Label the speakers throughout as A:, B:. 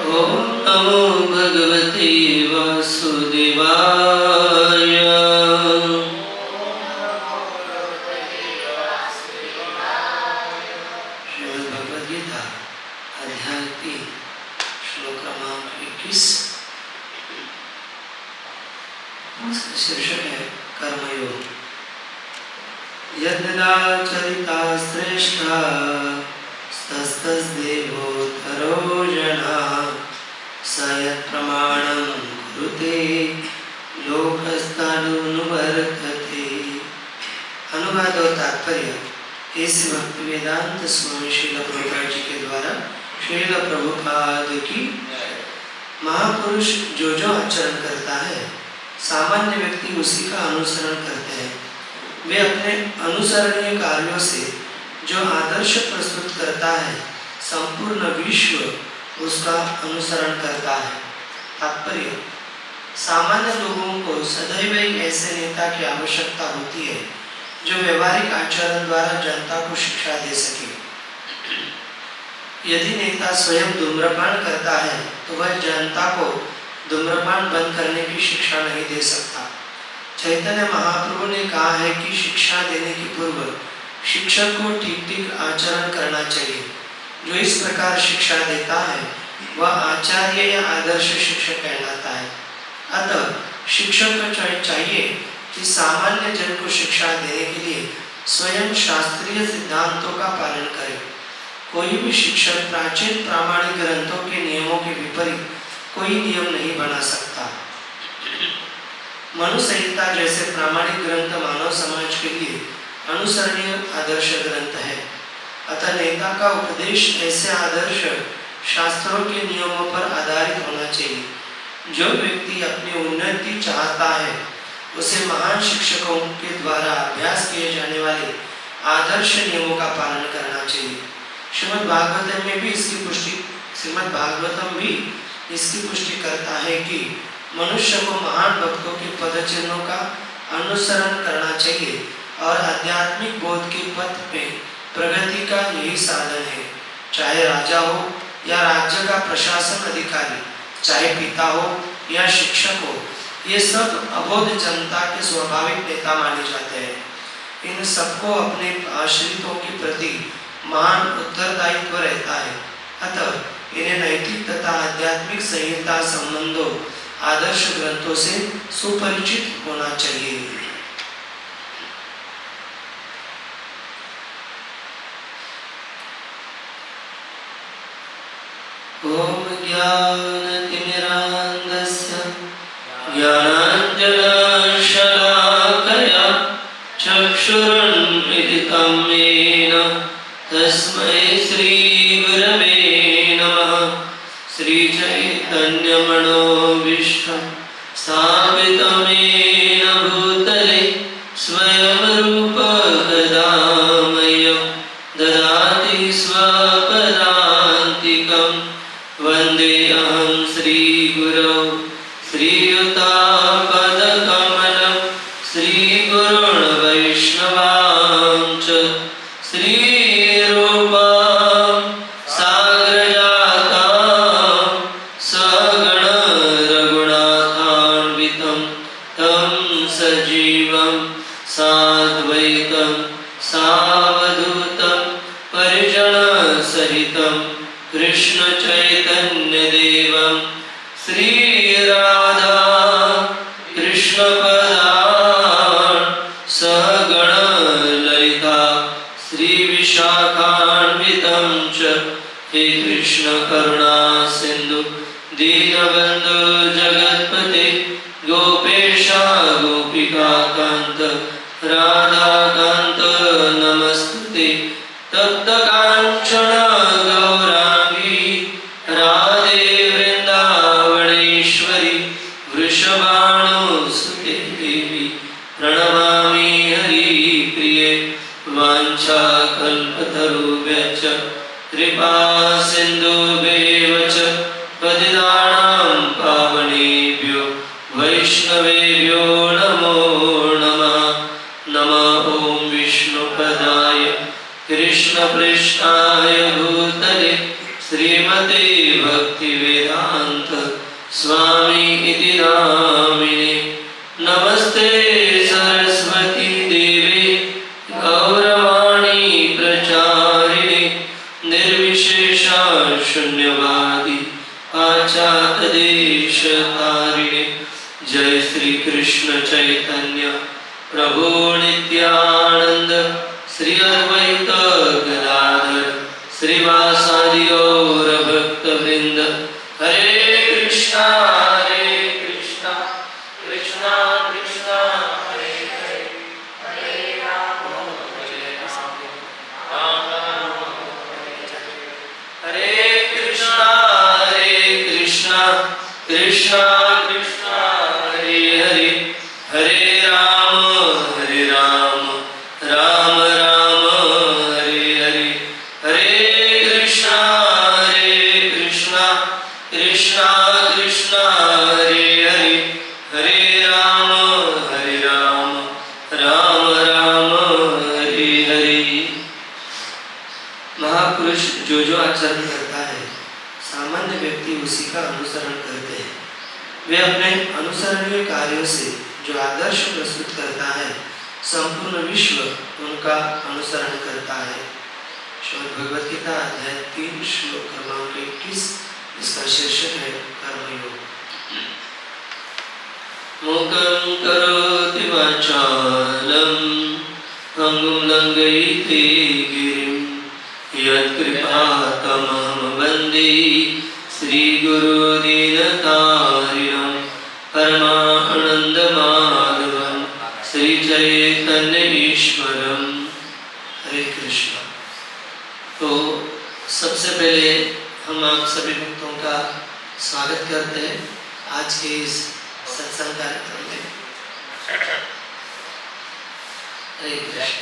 A: ओम नमो भगवते वासुदेवाय। श्रीमद् भगवद गीता अध्याय 3 श्लोक क्रमांक 21। इसका शीर्षक है कर्मयोग। यद्यदाचरिता श्रेष्ठा तस्तस्देवोत्तरो जनः स यत्प्रमाणं कुरुते लोकस्तदनुवर्तते। अनुवाद और तात्पर्य। इस भक्ति वेदांत स्वामी श्रील प्रभुपाद जी के द्वारा श्रील प्रभुपाद की महापुरुष जो जो आचरण करता है सामान्य व्यक्ति उसी का अनुसरण करते हैं। वे अपने अनुसरणीय कार्यों से जो आदर्श प्रस्तुत करता है संपूर्ण विश्व उसका अनुसरण करता है। तात्पर्य। सामान्य लोगों को सदैव एक ऐसे नेता की आवश्यकता होती है जो व्यवहारिक आचरण द्वारा जनता को शिक्षा दे सके। यदि नेता स्वयं धूम्रपान करता है तो वह जनता को धूम्रपान बंद करने की शिक्षा नहीं दे सकता। चैतन्य महाप्रभु ने कहा है कि शिक्षा देने के पूर्व शिक्षक को ठीक ठीक आचरण करना चाहिए। जो इस प्रकार शिक्षा देता है वह आचार्य या आदर्श शिक्षक कहलाता है। अतः शिक्षक को चाहिए कि सामान्य जन को शिक्षा देने के लिए स्वयं शास्त्रीय सिद्धांतों का पालन करे। कोई भी शिक्षक प्राचीन प्रामाणिक ग्रंथों के नियमों के विपरीत कोई नियम नहीं बना सकता। मनु संहिता जैसे प्रामाणिक ग्रंथ मानव समाज के लिए अनुसरणीय आदर्श ग्रंथ है। अतः नेता का उपदेश ऐसे आदर्श शास्त्रों के नियमों पर आधारित होना चाहिए। जो व्यक्ति अपनी उन्नति चाहता है उसे महान शिक्षकों के द्वारा अभ्यास किए जाने वाले आदर्श नियमों का पालन करना चाहिए। श्रीमद् भागवतम भी इसकी पुष्टि करता है कि मनुष्य को महान भक्तों के पदचिन्हों का अनुसरण करना चाहिए और आध्यात्मिक बोध के पथ पे प्रगति का यही साधन है। चाहे राजा हो या राज्य का प्रशासन अधिकारी, चाहे पिता हो या शिक्षक हो, ये सब अबोध जनता के स्वाभाविक नेता माने जाते हैं। इन सबको अपने आश्रितों के प्रति महान उत्तरदायित्व रहता है। अतः इन्हें नैतिक तथा आध्यात्मिक संहिता संबंधों आदर्श ग्रंथों से सुपरिचित होना चाहिए। ओम ज्ञानतिमिरान्धस्य ज्ञानाञ्जनशलाकया चक्षुरुन्मिलितं येन तस्मै श्रीगुरवे नमः। श्रीचैतन्यमनोभीष्टं स्थापितं येन भूतले स्वयं रूप कदा मह्यं ददाति स्वपदान्तिकं। वन्देऽहं श्रीगुरौ श्रीयुतापदकमलं श्रीगुरून् वैष्णवांश्च श्रीरूपां साग्रजातां सगण रघुनाथान्वितं तं सजीवं साद्वैतं सावधूतं परिजनसहितं कृष्ण चैतन्यदेवं श्रीराधा कृष्णपदान् सहगण ललिता श्रीविशाखान्वितं च। हे कृष्ण करुणा सिंधु दीनबन्धु जगत्पते गोपेशा गोपिका कान्त राधाकान्त नमस्ते। तप्त कांचन गौरांगी राधे वृंदावनेश्वरी वृषभानुसुते देवी प्रणमामि हरिप्रिये। वाञ्छाकल्पतरुभ्यश्च कृपा सिन्धुभ्येव च पतितानां पावनेभ्यो नमस्ते भक्ति वेदांत स्वामी इति नामिने नमस्ते सरस्वती देवी गौरवाणी प्रचारिणे निर्विशेषा शून्यवादी आचार्यदेशतारिणे जय श्री कृष्ण चैतन्य प्रभु नित्यानंद श्री अद्वैत गदाधर श्रीवासादि गौर भक्तवृंद हरे कृष्णा कृष्णा कृष्णा हरे हरे हरे राम राम राम हरे कृष्णा कृष्णा कृष्णा हरे हरे हरे राम राम राम हरे हरे हरे कृष्णा कृष्णा कृष्णा हरे हरे हरे राम राम राम हरे हरे। महापुरुष जो जो आचरण करता है सामान्य व्यक्ति उसी का अनुसरण करते हैं। वे अपने अनुसरणीय कार्यों से जो आदर्श प्रस्तुत करता है संपूर्ण विश्व उनका अनुसरण करता है। श्रीमद् भगवद गीता अध्याय 3 श्लोक क्रमांक 21 इसका शीर्षक है कर्मयोग। मूकं करोति वाचालं भङ्गुं लङ्घयति गिरिं यत्कृपातमहं वन्दे श्रीगुरुदीनतारिणं परमानन्दमाधवं श्रीचैतन्यईश्वरं। हरे कृष्ण। तो सबसे पहले हम आप सभी भक्तों का स्वागत करते हैं आज के इस सत्संग कार्यक्रम में। हरे कृष्ण।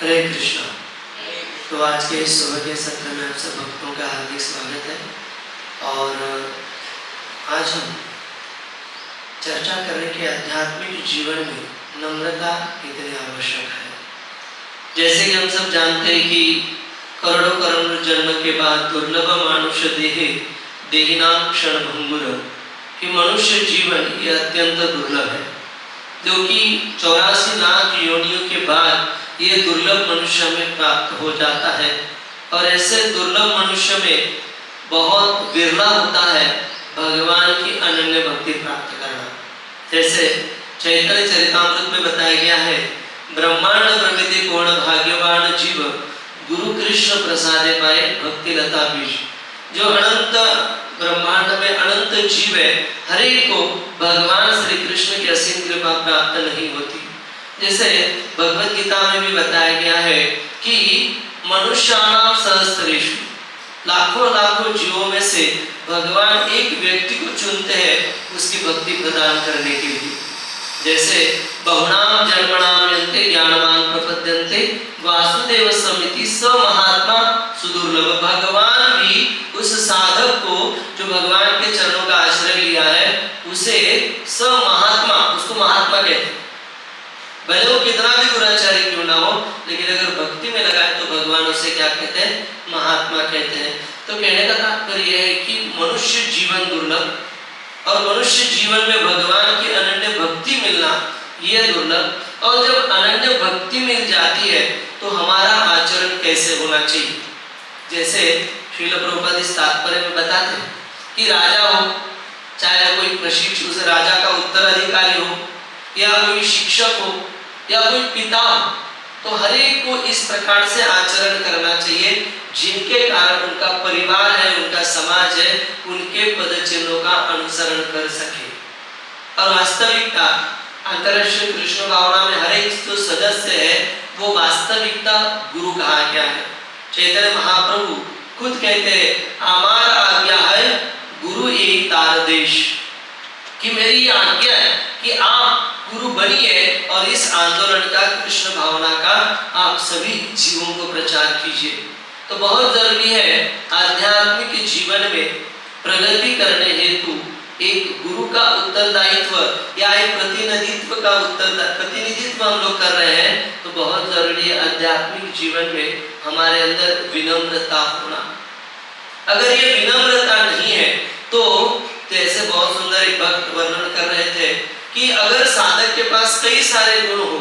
A: हरे कृष्ण। तो आज के इस सुबह के सत्र में आप सब भक्तों का हार्दिक स्वागत है। और आज हम चर्चा करें कि आध्यात्मिक जीवन में नम्रता कितनी आवश्यक है। जैसे कि हम सब जानते हैं कि करोड़ों करोड़ जन्म के बाद दुर्लभ मानुष देहिनाम क्षण भंगुर, कि मनुष्य जीवन ये अत्यंत दुर्लभ है, जो कि 84 लाख योनियों के बाद ये दुर्लभ मनुष्य में प्राप्त हो जाता है। और ऐसे दुर्लभ मनुष्य में बहुत विरला होता है भगवान की अनन्य भक्ति प्राप्त करना। जैसे चैतन्य चरितामृत में बताया गया है, ब्रह्मांड प्रमिति कोण भाग्यवान जीव गुरु कृष्ण प्रसादे पाए भक्ति लता बीज। जो अनंत ब्रह्मांड में अनंत जीव है, हर एक को भगवान श्री कृष्ण की असीम कृपा प्राप्त नहीं होती। जैसे भगवद गीता में भी बताया गया है कि मनुष्याणाम सहस्रेषु, लाखों लाखों जीवों में से भगवान एक व्यक्ति को चुनते हैं उसकी भक्ति प्रदान करने के लिए। जैसे बहुनाम जन्मनाम यन्ते ज्ञानवान प्रपद्यन्ते वासुदेव समिति स महात्मा सुदुर्लभ। भगवान भी उस साधक को जो भगवान के चरणों का आश्रय लिया है उसे स महात्मा, उसको महात्मा कहते हैं। भले वो कितना भी दुराचारी क्यों ना हो, लेकिन अगर भक्ति में लगाए तो भगवान उसे क्या कहते हैं? महात्मा कहते हैं। तो कहने का तात्पर्य यह है कि मनुष्य जीवन दुर्लभ, और मनुष्य जीवन में भगवान की अनन्य भक्ति मिलना यह दुर्लभ। और जब अनन्य भक्ति मिल जाती है तो हमारा आचरण कैसे होना चाहिए। जैसे श्रील प्रभुपाद इस तात्पर्य में बताते हैं कि राजा हो, चाहे कोई प्रशिक्षु उस राजा का उत्तराधिकारी हो, या कोई शिक्षक हो, या कोई पिता हो, तो हर एक को इस प्रकार से आचरण करना चाहिए जिनके कारण उनका परिवार है, उनका समाज है, उनके पद चिन्हों का अनुसरण कर सके। और वास्तविकता अंतरराष्ट्रीय कृष्ण भावना में हर एक जो सदस्य है वो वास्तविकता गुरु कहा गया है। चैतन्य महाप्रभु खुद कहते हैं, हमारा आज्ञा है गुरु एक तार देश, कि मेरी आज्ञा है कि बनिए और इस आंदोलन का, कृष्ण भावना का आप सभी जीवों को प्रचार कीजिए। तो बहुत जरूरी है आध्यात्मिक जीवन में प्रगति करने हेतु एक गुरु का उत्तरदायित्व या एक प्रतिनिधित्व हम लोग कर रहे हैं, तो बहुत जरूरी है आध्यात्मिक जीवन में हमारे अंदर विनम्रता होना। अगर ये विनम्रता नहीं है तो जैसे बहुत सुंदर एक भक्त वर्णन कर रहे थे कि अगर साधक के पास कई सारे गुण हो,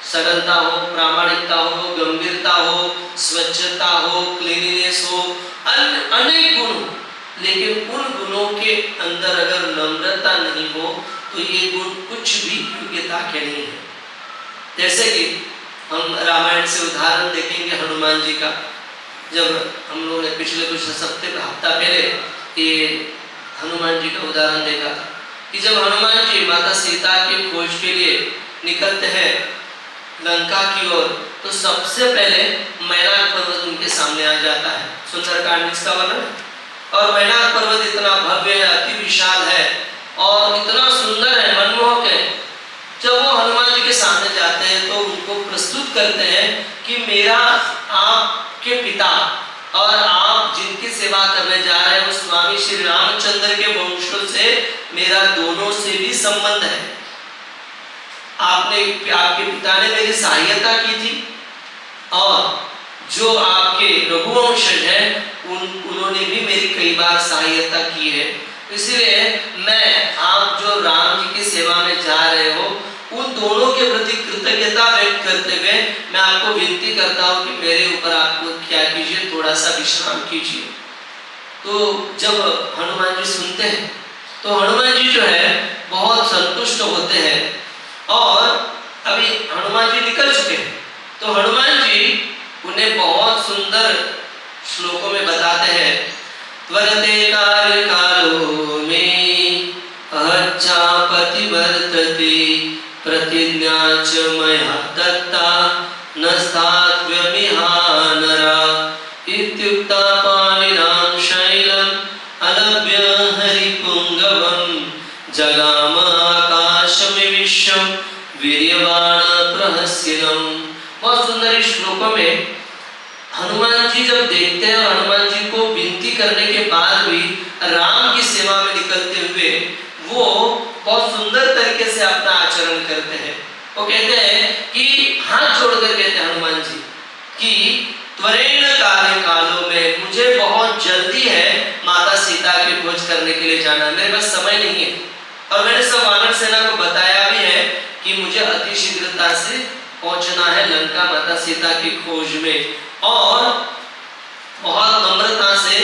A: सरलता हो, प्रामाणिकता हो, गंभीरता हो, स्वच्छता हो, क्लीनिनेस हो, अनेक गुण हो, लेकिन उन गुणों के अंदर अगर नम्रता नहीं हो तो ये गुण कुछ भी योग्यता के नहीं है। जैसे कि हम रामायण से उदाहरण देखेंगे हनुमान जी का। जब हम लोगों ने पिछले कुछ हफ्ता पहले ये हनुमान जी का उदाहरण देखा था कि जब हनुमान जी माता सीता की खोज के लिए निकलते हैं लंका की ओर, तो सबसे पहले मैनाक पर्वत उनके सामने आ जाता है। सुंदरकांड इसका वर्णन। और मैनाक पर्वत इतना भव्य है, अति विशाल है और इतना सुंदर है, मनमोहक है। जब वो हनुमान जी के सामने जाते हैं तो उनको प्रस्तुत करते हैं कि मेरा आपके पिता और आप जिनकी सेवा करने जा रहे हैं वो स्वामी श्री रामचंद्र के वंशों से मेरा दोनों से भी संबंध है। आपके पिता ने मेरी सहायता की थी और जो आपके रघुवंशज हैं उन्होंने भी मेरी कई बार सहायता की है। इसलिए मैं आप जो राम जी की सेवा में जा रहे हो उन दोनों के प्रति कृतज्ञता व्यक्त करते हुए मैं आपको विनती करता हूँ कि मेरे ऊपर आपको क्या कीजिए, थोड़ा सा विश्राम कीजिए। तो जब हनुमान जी सुनते हैं तो हनुमान जी जो है बहुत संतुष्ट होते हैं और अभी हनुमान जी निकल चुके हैं तो हनुमान जी उन्हें बहुत सुंदर श्लोकों में बताते हैं। त्वरते कार्य कालो में अहच्चापति वर्तते प्रतिज्ञा च मया दत्ता नस्तात्व्यमिहानरा इत्युक्ता पाणिनां शैलम् अलभ्य हरिपुंगवम् जगाम आकाशं विश्वं वीर्यवाण प्रहस्यनम्। बहुत सुंदर इस श्लोकों में हनुमान जी जब देखते हैं और हनुमान जी को विनती करने के बाद भी राम की सेवा में निकलते हुए वो बहुत सुंदर तरीके से अपना आचरण करते हैं। वो कहते हैं कि हाथ जोड़कर कहते हैं हनुमान जी कि त्वरेण कार्य कालों में मुझे बहुत जल्दी है माता सीता की खोज करने के लिए जाना, मेरे पास समय नहीं है। और मैंने सब वानर सेना को बताया भी है कि मुझे अति शीघ्रता से पहुंचना है लंका माता सीता की खोज में। और बहुत नम्रता से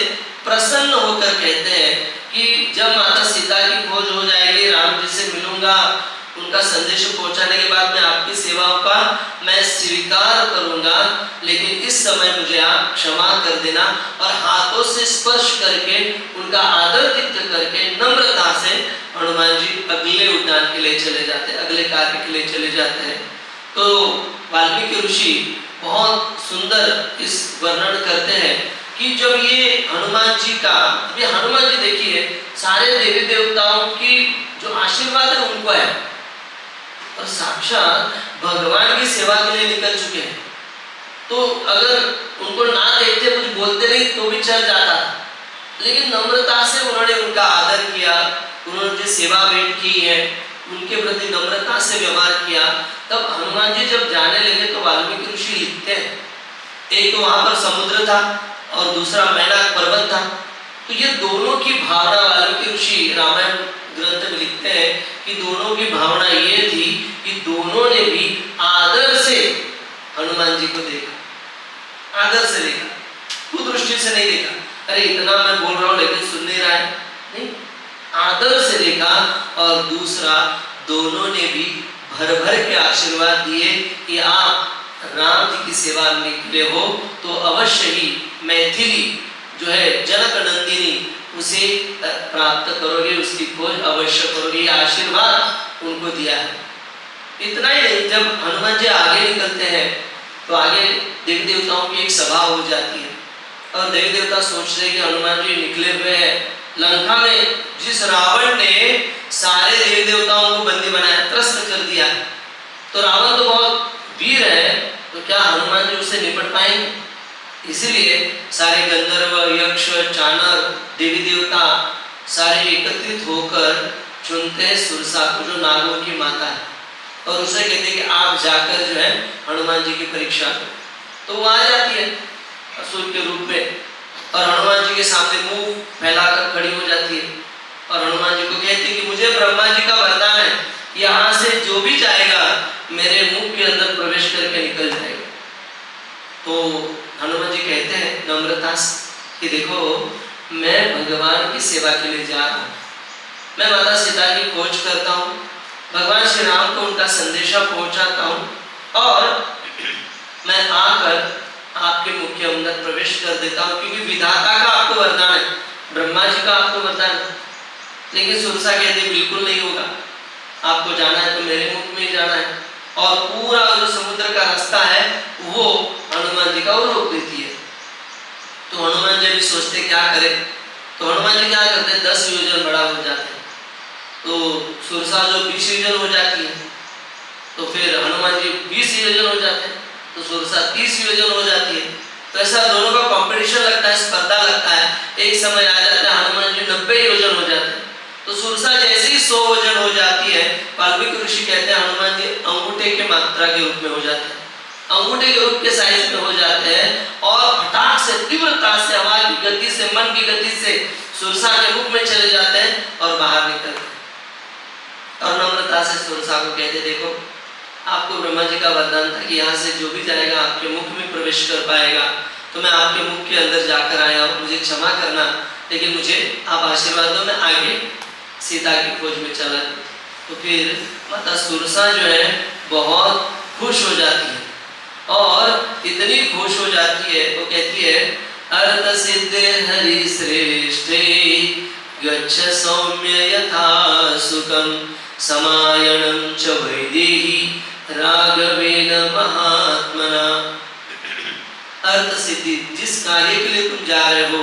A: प्रसन्न होकर कहते हैं कि जब माता सीता की खोज हो जाएगी, राम जी से मिलूंगा, उनका संदेश पहुंचाने के बाद मैं आपकी सेवाओं का मैं स्वीकार करूंगा, लेकिन इस समय मुझे आप क्षमा कर देना। और हाथों से स्पर्श करके उनका आदर करके नम्रता से हनुमान जी अगले उद्यान के लिए चले जाते हैं, अगले कार्य के लिए चले जाते हैं। तो वाल्मीकि ऋषि बहुत सुंदर इस वर्णन करते हैं कि जब ये हनुमान जी का, अभी हनुमान जी देखिए सारे देवी देवताओं की जो आशीर्वाद है उनको है और साक्षात भगवान की सेवा के लिए निकल चुके हैं। तो अगर उनको ना देखते, कुछ बोलते नहीं तो भी चल जाता था, लेकिन नम्रता से उन्होंने उनका आदर किया, उन्होंने जो सेवा भेंट की है उनके प्रति नम्रता से व्यवहार किया। तब हनुमान जी जब जाने लगे तो वाल्मीकि ऋषि लिखते हैं, एक तो वहां पर समुद्र था और दूसरा मैनाक पर्वत था। तो ये दोनों की भावना वाल्मीकि ऋषि रामायण ग्रंथ में लिखते हैं कि दोनों की भावना ये थी कि दोनों ने भी आदर से हनुमान जी को देखा, आदर से देखा, कुदृष्टि से नहीं देखा, अरे इतना मैं बोल रहा हूँ लेकिन सुन नहीं रहा है, नहीं, आदर से देखा। और दूसरा, दोनों ने भी भर भर के आशीर्वाद दिए कि आप राम जी की सेवा में निकले हो तो अवश्य ही मैथिली जो है जनक नंदिनी उसे प्राप्त करोगे, उसकी खोज अवश्य करोगे, ये आशीर्वाद उनको दिया है। इतना ही नहीं, जब हनुमान जी आगे निकलते हैं तो आगे देवी देवताओं की एक सभा हो जाती है और देवी देवता सोच रहे कि हनुमान जी निकले हुए हैं लंका में, जिस रावण ने सारे देवी देवताओं को बंदी बनाया, त्रस्त कर दिया,
B: तो रावण तो बहुत वीर है, तो क्या हनुमान जी उससे निपट पाएंगे? इसीलिए सारे गंधर्व, यक्ष, चाणर, देवी देवता सारे एकत्रित होकर चुनते हैं सुरसा को, जो नागों की माता है, और उसे कहते हैं कि आप जाकर जो है हनुमान जी की परीक्षा करो। तो वो आ जाती है असुर के रूप में, और हनुमान जी के सामने मुंह फैलाकर खड़ी हो जाती है, और हनुमान जी को कहती है कि मुझे ब्रह्मा जी का वरदान है, यहाँ से जो भी जाएगा मेरे मुंह के अंदर प्रवेश करके निकल जाएगा। तो हनुमान जी कहते हैं नम्रता से कि देखो, मैं भगवान की सेवा के लिए जा रहा हूँ, मैं माता सीता की खोज करता हूँ, भगवान श्री राम को उनका संदेशा पहुंचाता हूँ, और मैं आकर आपके मुख के अंदर प्रवेश कर देता हूँ, क्योंकि विधाता का आपको वरदान है, ब्रह्मा जी का आपको वरदान है। लेकिन सुरसा कहते बिल्कुल नहीं होगा, आपको जाना है तो मेरे मुख में ही जाना है, और पूरा जो समुद्र का रास्ता है वो हनुमान जी का वो रोक देती है। तो हनुमान जी भी सोचते क्या करें, तो हनुमान जी क्या करते हैं, 10 योजन बड़ा हो जाते हैं, तो सुरसा जो 20 योजन हो जाती है, तो फिर हनुमान जी 20 योजन हो जाते हैं, तो सुरसा 30 योजन हो जाती है। तो ऐसा दोनों का कंपटीशन लगता है, स्पर्धा लगता है। एक समय आ जाता है हनुमान जी 90 योजन हो जाते हैं, तो सुरसा जैसे ही 100 योजन हो जाती है, वाल्मीकि ऋषि कहते हैं हनुमान जी अंगूठे के मात्रा के रूप में हो जाते हैं, अंगूठे के रूप के साइज में हो जाते हैं, और फटाक से, तीव्रता से, हवा की गति से, मन की गति से सुरसा के मुख में चले जाते हैं और बाहर निकलते हैं। और नम्रता से सुरसा को कहते देखो, आपको ब्रह्मा जी का वरदान था कि यहाँ से जो भी जाएगा आपके मुख में प्रवेश कर पाएगा, तो मैं आपके मुख के अंदर जाकर आया हूँ, मुझे क्षमा करना, लेकिन मुझे आप आशीर्वाद दो, मैं आगे सीता की खोज में चला। तो फिर माता सुरसा जो है बहुत खुश हो जाती है, और इतनी खुश हो जाती है, वो कहती है अर्थ सिद्धे हरि श्रेष्ठे गच्छ सौम्य यथा सुखम समायणं च वैदेही राघवेन महात्मना। अर्थ सिद्धि, जिस कार्य के लिए तुम जा रहे हो,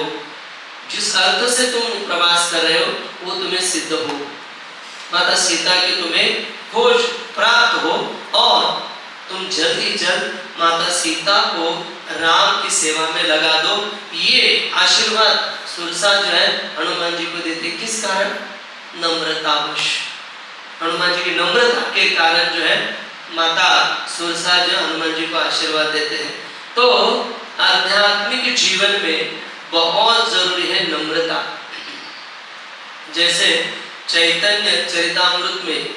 B: जिस अर्थ से तुम प्रवास कर रहे हो, वो तुम्हें सिद्ध हो, माता सीता की तुम्हें खोज प्राप्त हो, और तुम जल्द ही जल्द माता सीता को राम की सेवा में लगा दो। ये आशीर्वाद सुरसा जो है हनुमान जी को देते, किस कारण, नम्रतावश, हनुमान जी की नम्रता के कारण जो है माता सुरसा जो हनुमान जी को आशीर्वाद देते हैं। तो आध्यात्मिक जीवन में बहुत जरूरी है नम्रता। जैसे चैतन्य चरितामृत में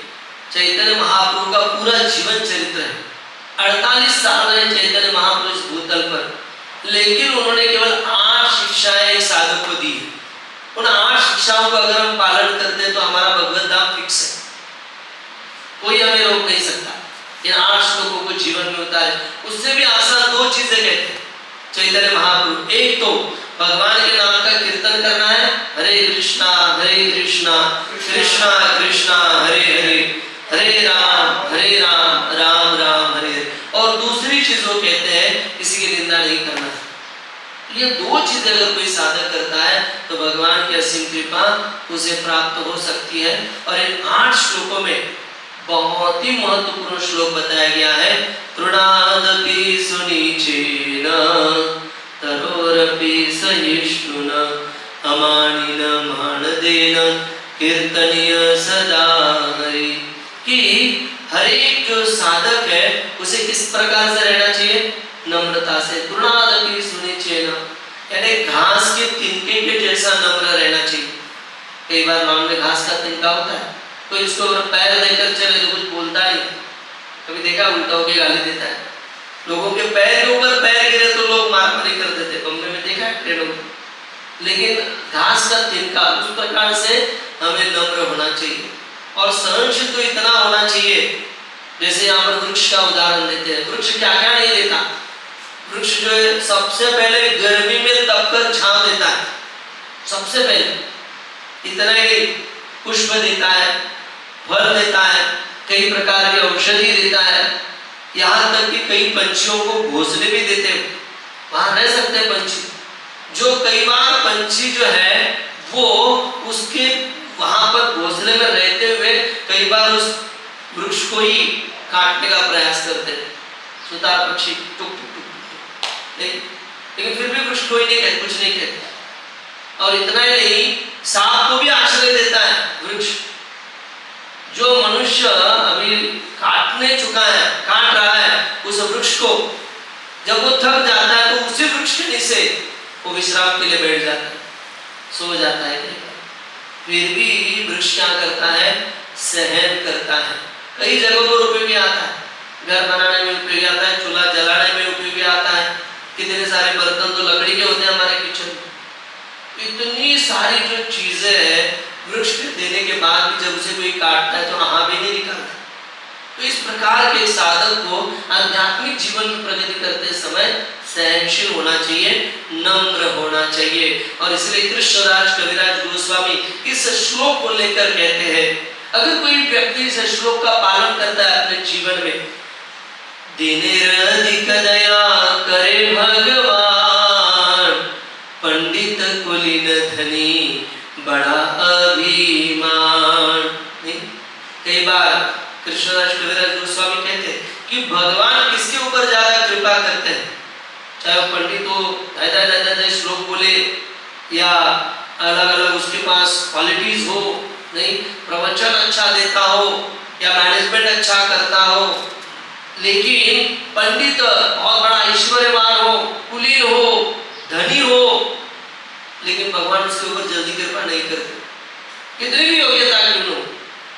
B: चैतन्य महाप्रभु का पूरा जीवन चरित्र है, 48 साल रहे चैतन्य महापुरुष भूतल पर, लेकिन उन्होंने केवल 8 शिक्षाएं एक साधक को दी। उन 8 शिक्षाओं का अगर हम पालन करते हैं तो हमारा भगवत धाम फिक्स है, कोई हमें रोक नहीं सकता। इन 8 श्लोकों को जीवन में उतारे। उससे भी आसान 2 चीजें कहते हैं चैतन्य महाप्रभु, एक तो भगवान के नाम का कीर्तन करना है, हरे कृष्णा कृष्णा कृष्णा हरे हरे, हरे राम राम राम हरे हरे, और दूसरी चीज वो कहते हैं किसी की निंदा नहीं करना। ये 2 चीजें अगर कोई साधक करता है तो भगवान की असीम कृपा उसे प्राप्त हो सकती है। और इन 8 श्लोकों में बहुत ही महत्वपूर्ण श्लोक बताया गया है, तृणादपि सुनीचेन तरोरपि सहिष्णुना अमानिन मानदेन कीर्तनीय सदा हरि, कि हर एक जो साधक है उसे किस प्रकार से रहना चाहिए, नम्रता से। तृणादपि सुनीचेन, यानी घास के तिनके के जैसा नम्र रहना चाहिए। कई बार मान में घास का तिनका होता है, कोई इसको पैर देकर चले तो कुछ बोलता नहीं, कभी देखा उल्टा होकर गाली देता है। लोगों के पैर के ऊपर पैर गिरे तो लोग मारपीट कर देते, बम्बे में देखा है लोग। लेकिन घास का तिनका, उस प्रकार से हमें नम्र होना चाहिए। और सहनशील तो इतना होना चाहिए, जैसे यहाँ पर वृक्ष का उदाहरण देते हैं। वृक्ष क्या क्या नहीं देता, वृक्ष जो है सबसे पहले गर्मी में तपकर छांव देता है, सबसे पहले। इतना ही पुष्प देता है, फल देता है, कई प्रकार की औषधि देता है, यहाँ तक कि कई पंछियों को घोंसले भी देते हैं, वहां रह सकते हैं पंछी। जो कई बार पंछी जो है वो उसके वहां पर घोंसले में रहते हुए कई बार उस वृक्ष को ही काटने का प्रयास करते हैं, सुतार पक्षी टुक टुक टुक टुक नहीं, लेकिन फिर भी वृक्ष कोई नहीं कहते, कुछ नहीं कहते। और इतना ही नहीं, सांप को भी आश्रय देता है वृक्ष। जो मनुष्य अभी काटने चुका है, काट रहा है उस वृक्ष को, जब वो थक जाता है तो उसी वृक्ष के नीचे वो विश्राम के लिए बैठ जाता है, सो जाता है। फिर भी वृक्ष क्या करता है, सहन करता है। कई जगहों पर उपयोगी आता है, घर बनाने में उपयोगी आता है, चूल्हा जलाने में उपयोगी आता है। कितने सारे बर्तन तो लकड़ी के होते हैं हमारे किचन में। इतनी सारी जो चीजें हैं वृक्ष के देने के बाद भी जब उसे कोई काटता है तो आहा भी नहीं निकालता। तो इस प्रकार के साधक को आध्यात्मिक जीवन में प्रगति करते समय सहनशील होना चाहिए, नम्र होना चाहिए। और इसलिए कृष्णराज कविराज गोस्वामी इस श्लोक को लेकर कहते हैं, अगर कोई व्यक्ति इस श्लोक का पालन करता है अपने जीवन में, दिनेर अधिक दया करे भगवान, पंडित कुलीन धनी बड़ा अभिमान। कई बार कृष्णदास कविराज गोस्वामी कहते हैं कि भगवान किसके ऊपर ज्यादा कृपा करते हैं, चाहे वो पंडित हो, दादा श्लोक बोले, या अलग अलग उसके पास क्वालिटीज हो, नहीं प्रवचन अच्छा देता हो या मैनेजमेंट अच्छा करता हो, लेकिन पंडित बहुत बड़ा ऐश्वर्यवान हो, कुलीन हो, धनी हो, लेकिन भगवान उसके ऊपर जल्दी कृपा नहीं करते। कितनी भी योग्यता क्यों हो,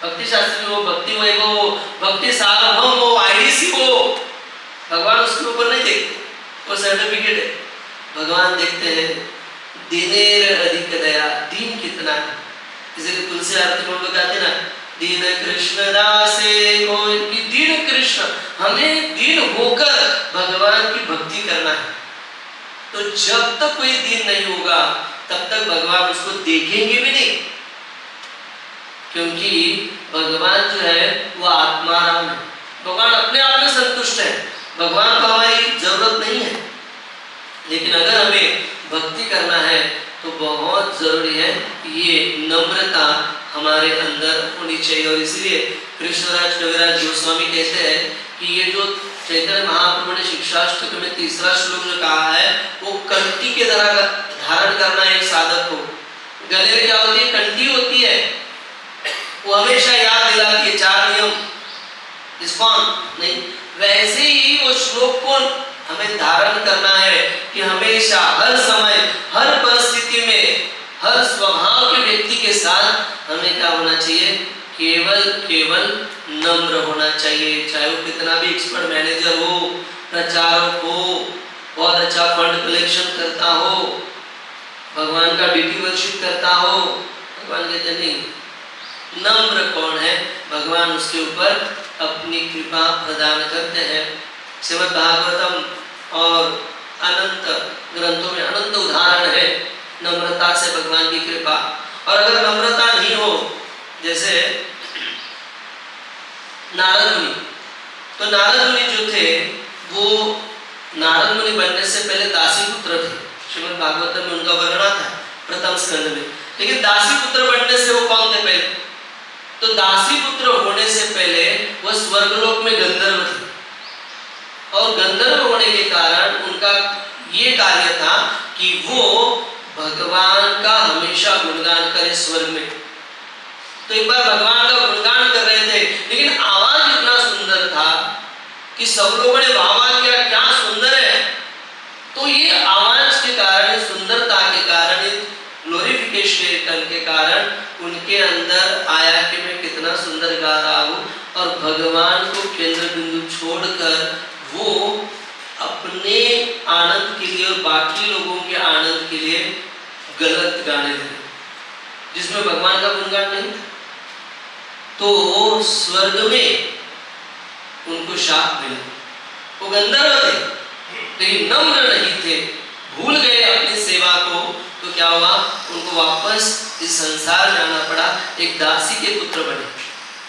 B: भक्ति शास्त्री हो, भक्ति वैभव हो, भक्ति सार्वभौम हो, आईडीसी हो, भगवान उसके ऊपर नहीं देखते, वो सर्टिफिकेट है। भगवान देखते हैं दिनेर अधिक दया, दीन कितना है। इसलिए तुलसी आरती में लोग गाते ना, दीन कृष्ण दासे कोई, दीन कृष्ण, हमें दीन होकर भगवान की भक्ति करना है। तो जब तक कोई दीन नहीं होगा तब तक भगवान उसको देखेंगे भी नहीं, क्योंकि भगवान जो है वो आत्माराम है, भगवान अपने आप में संतुष्ट है, भगवान को हमारी जरूरत नहीं है। लेकिन अगर हमें भक्ति करना है तो बहुत जरूरी है ये नम्रता हमारे अंदर होनी चाहिए। और इसलिए कृष्णराज कविराज गोस्वामी कहते हैं कि ये जो चैतन्य महाप्रभु ने शिक्षाष्टक में तीसरा श्लोक जो कहा है, वो कंठी के तरह धारण करना है एक साधक को। गले में क्या होती है, कंठी होती है, वो हमेशा याद दिलाती है 4 नियम, इस्कॉन नहीं, वैसे ही वो श्लोक को हमें धारण करना है कि हमेशा, हर समय, हर परिस्थिति में, हर स्वभाव के व्यक्ति के साथ हमें क्या होना चाहिए, केवल नम्र होना चाहिए। चाहे वो कितना भी एक्सपर्ट मैनेजर हो, प्रचारक हो, बहुत अच्छा फंड कलेक्शन करता हो, भगवान का डीटी वर्शिप करता हो, भगवान कहते नहीं, नम्र कौन है, भगवान उसके ऊपर अपनी कृपा प्रदान करते हैं। श्रीमद् भागवतम और अनंत ग्रंथों में अनंत उदाहरण है नम्रता से भगवान की कृपा। और अगर नम्रता नहीं हो, जैसे नारद मुनि, तो नारद मुनि जो थे वो नारद मुनि बनने से पहले दासी पुत्र थे। श्रीमद् भागवतम में उनका वर्णन आता है प्रथम स्कंद में। लेकिन दासी पुत्र बनने से वो कौन थे पहले, तो दासी पुत्र होने से पहले वो स्वर्गलोक में गंधर्व थे, और गंधर्व होने के कारण उनका ये कार्य था कि वो भगवान का हमेशा गुणगान करे स्वर्ग में। तो एक बार भगवान का गुणगान कर रहे थे, लेकिन आवाज इतना सुंदर था कि सब लोगों ने वाह वाह किया, क्या सुंदर है। तो ये आवाज के कारण, सुंदरता के कारण, ग्लोरिफिकेशन के कारण उनके अंदर आया कि मैं कितना सुंदर गा रहा हूँ, और भगवान को केंद्र बिंदु छोड़कर वो अपने आनंद के लिए और बाकी लोगों के आनंद के लिए गलत गाने लगे, जिसमें भगवान का गुणगान नहीं था। तो स्वर्ग में उनको शाप मिला। वो गंधर्व थे लेकिन नम्र नहीं थे, भूल गए अपनी सेवा को, तो क्या हुआ, उनको वापस इस संसार जाना पड़ा, एक दासी के पुत्र बने।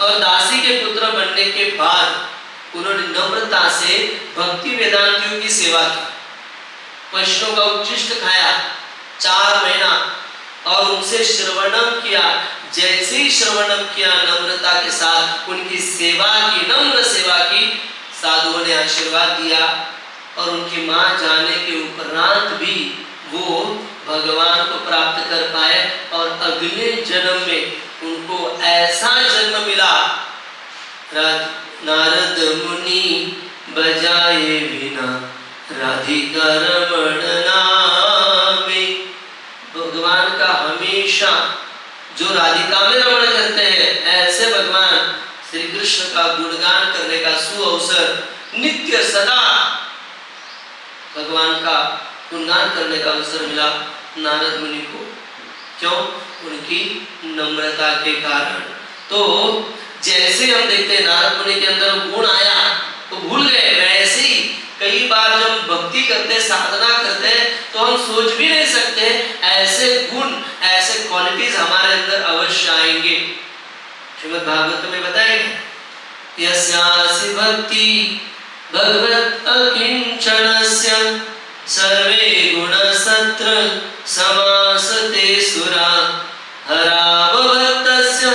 B: और दासी के पुत्र बनने के बाद उन्होंने नम्रता से भक्ति वेदांतियों की सेवा की, वैष्णव का उच्छिष्ट खाया 4 महीना, और उनसे श्रवणम किया। जैसे ही श्रवणम किया, नम्रता के साथ उनकी सेवा की, नम्र सेवा की, साधुओं ने आशीर्वाद दिया और उनकी मां जाने के उपरांत भी वो भगवान को प्राप्त कर पाए और अगले जन्म में उनको ऐसा जन्म मिला। नारद मुनि बजाए बिना राधिका रमण नामे। भगवान का हमेशा जो राधिका में रमण करते हैं, ऐसे भगवान श्री कृष्ण का गुणगान करने का सुअवसर नित्य सदा भगवान का गुणगान करने का अवसर मिला नारद मुनि को। क्यों? उनकी नम्रता के कारण। तो जैसे हम देखते हैं नारद मुनि के अंदर गुण आया तो भूल गए, वैसे ही कई बार जब भक्ति करते, साधना करते तो हम सोच भी नहीं सकते ऐसे गुण, ऐसे क्वालिटीज हमारे अंदर अवश्य आएंगे। श्रीमद् भागवत में बताएंगे यस्यासि भक्ति भगवत अकिंचनस्य सर्वे गुण सत्र समासते सुरा हरावभक्तस्य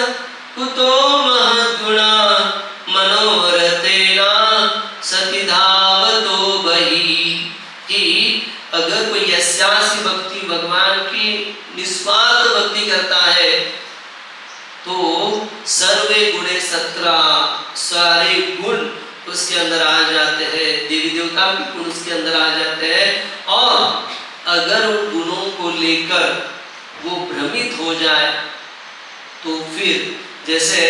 B: कुतो महद्गुणा मनोरथेना सति धावतो बहि। कि अगर कोई यस्यासि भक्ति भगवान की निस्वार्थ भक्ति करता है तो सर्वे गुणे सत्रा, सारे गुण उसके अंदर आ जाते हैं, देवी देवता के गुण उसके अंदर आ जाते हैं। और अगर उन गुणों को लेकर वो भ्रमित हो जाए तो फिर जैसे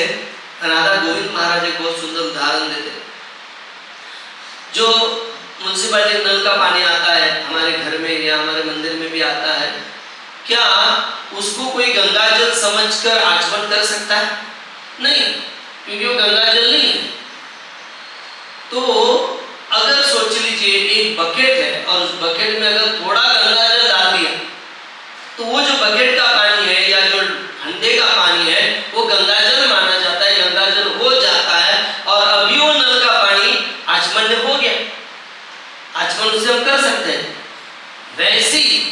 B: राधा गोविंद महाराज एक बहुत सुंदर उदाहरण देते हैं। जो म्युनिसिपैलिटी नल का पानी आता है हमारे घर में या हमारे मंदिर में भी आता है, क्या उसको कोई गंगा जल समझकर आचमन कर सकता है? नहीं, क्योंकि वो गंगा जल नहीं है। तो अगर सोच लीजिए एक बकेट है और उस बकेट में अगर थोड़ा गंगा जल डाल दिया तो वो जो बकेट का पानी है या जो हंडे का पानी है वो गंगा जल माना जाता है, गंगा जल हो जाता है और अभी वो नल का पानी आचमन हो गया, आचमन उसे हम कर सकते हैं। वैसे ही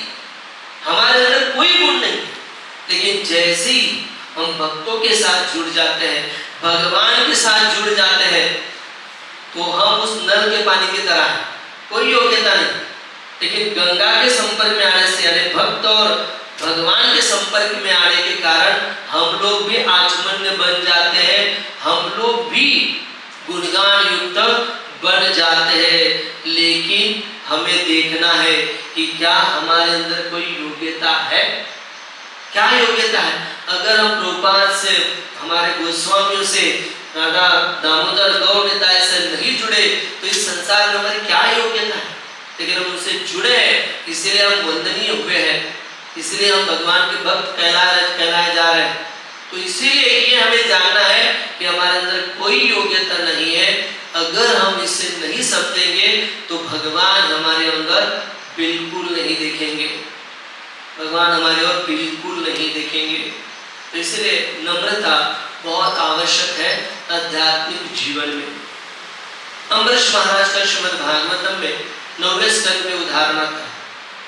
B: हमारे अंदर कोई गुण नहीं, लेकिन जैसे ही हम भक्तों के साथ जुड़ जाते हैं, भगवान के साथ जुड़ जाते हैं तो हम उस नल के पानी की तरह हैं, कोई योग्यता नहीं। लेकिन गंगा के संपर्क में आने से यानी भक्त और भगवान के संपर्क में आने के कारण हम लोग भी आचमन्य बन जाते हैं, हम लोग भी गुणगान युक्त बन जाते हैं। लेकिन हमें देखना है कि क्या हमारे अंदर कोई योग्यता है, क्या योग्यता है। अगर हम प्रभुपाद से, हमारे गोस्वामियों से, राधा दामोदर गौर निताय से नहीं जुड़े तो इस संसार में हमारी क्या योग्यता है। लेकिन हम उनसे जुड़े हैं, इसीलिए हम वंदनीय हुए हैं, इसलिए हम भगवान के भक्त कहलाए जा रहे हैं। तो इसीलिए ये हमें जानना है कि हमारे अंदर कोई योग्यता नहीं है। अगर हम इससे नहीं समझेंगे तो भगवान हमारे अंदर बिल्कुल नहीं देखेंगे, भगवान हमारे और बिल्कुल नहीं देखेंगे। तो इसलिए नम्रता बहुत आवश्यक है आध्यात्मिक जीवन में। अम्बरीश महाराज का श्रीमद् भागवतम में 9वें स्कंद में उदाहरण आता है।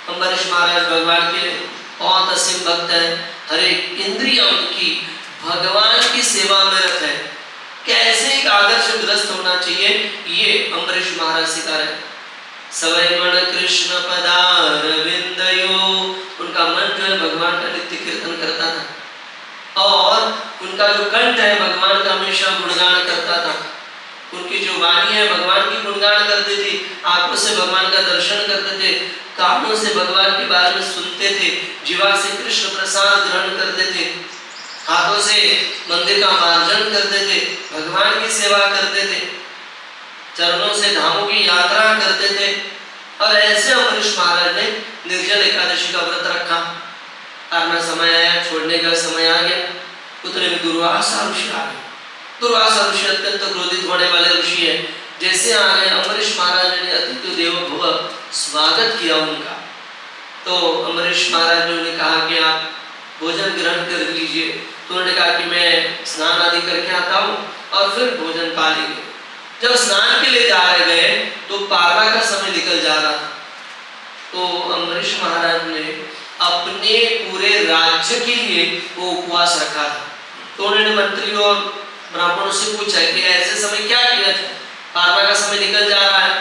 B: अम्बरीश महाराज भगवान के बहुत असीम भक्त है, हर एक इंद्रिय उनकी भगवान की सेवा में रत है। कैसे एक आदर्श ग्रस्त होना चाहिए ये अम्बरीश महाराज सिखा रहे हैं। सवै मन कृष्ण पदारविंदयो, उनका मन जो है भगवान का नित्य कीर्तन करता था और उनका जो कंठ है भगवान का हमेशा गुणगान करता था। उनकी जो वाणी है भगवान की गुणगान करती थी, आंखों से भगवान का दर्शन करते थे, कानों से भगवान के बारे में सुनते थे, जीवा से कृष्ण प्रसाद ग्रहण करते थे, हाथों से मंदिर का मार्जन करते थे, भगवान की सेवा करते थे, चरणों से धामों की यात्रा करते थे। और ऐसे अम्बरीश महाराज ने निर्जल एकादशी का व्रत रखा। अपना समय आया, छोड़ने का समय आ गया, उतने में दुर्वासा ऋषि आ गए। दुर्वासा ऋषि अत्यंत क्रोधित होने वाले ऋषि है। जैसे आ गए अम्बरीश महाराज ने अतिथि देवो भव स्वागत किया उनका। तो अम्बरीश महाराज ने उन्हें कहा कि आप भोजन ग्रहण कर लीजिए। तो उन्होंने कहा कि मैं स्नान आदि करके आता हूँ और फिर भोजन पा लेंगे। जब स्नान के लिए जा रहे गए तो पारा का समय निकल जा रहा था। तो अम्बरीश महाराज ने अपने पूरे राज्य के लिए वो उपवास रखा था। तो उन्होंने मंत्री और ब्राह्मणों से पूछा कि ऐसे समय क्या किया जाए। पारवा का समय निकल जा रहा है,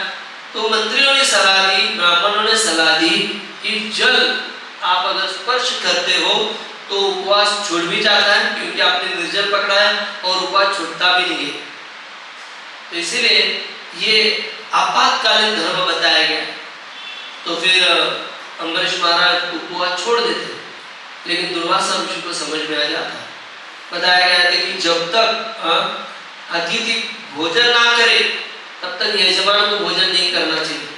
B: तो मंत्रियों ने सलाह दी, ब्राह्मणों ने सलाह दी कि जल आप अगर स्पर्श करते हो तो उपवास छूट भी जाता है, क्योंकि आपने निर्जल पकड़ा है, और उपवास छूटता भी नहीं है। तो इसीलिए ये आपातकालीन धर्म बताया गया। तो फिर अम्बरीश महाराज उपवास छोड़ देते, लेकिन दुर्वासा ऋषि को समझ में आ जाता। बताया गया था कि जब तक अतिथि भोजन ना करे तब तक यजमान को भोजन नहीं करना चाहिए,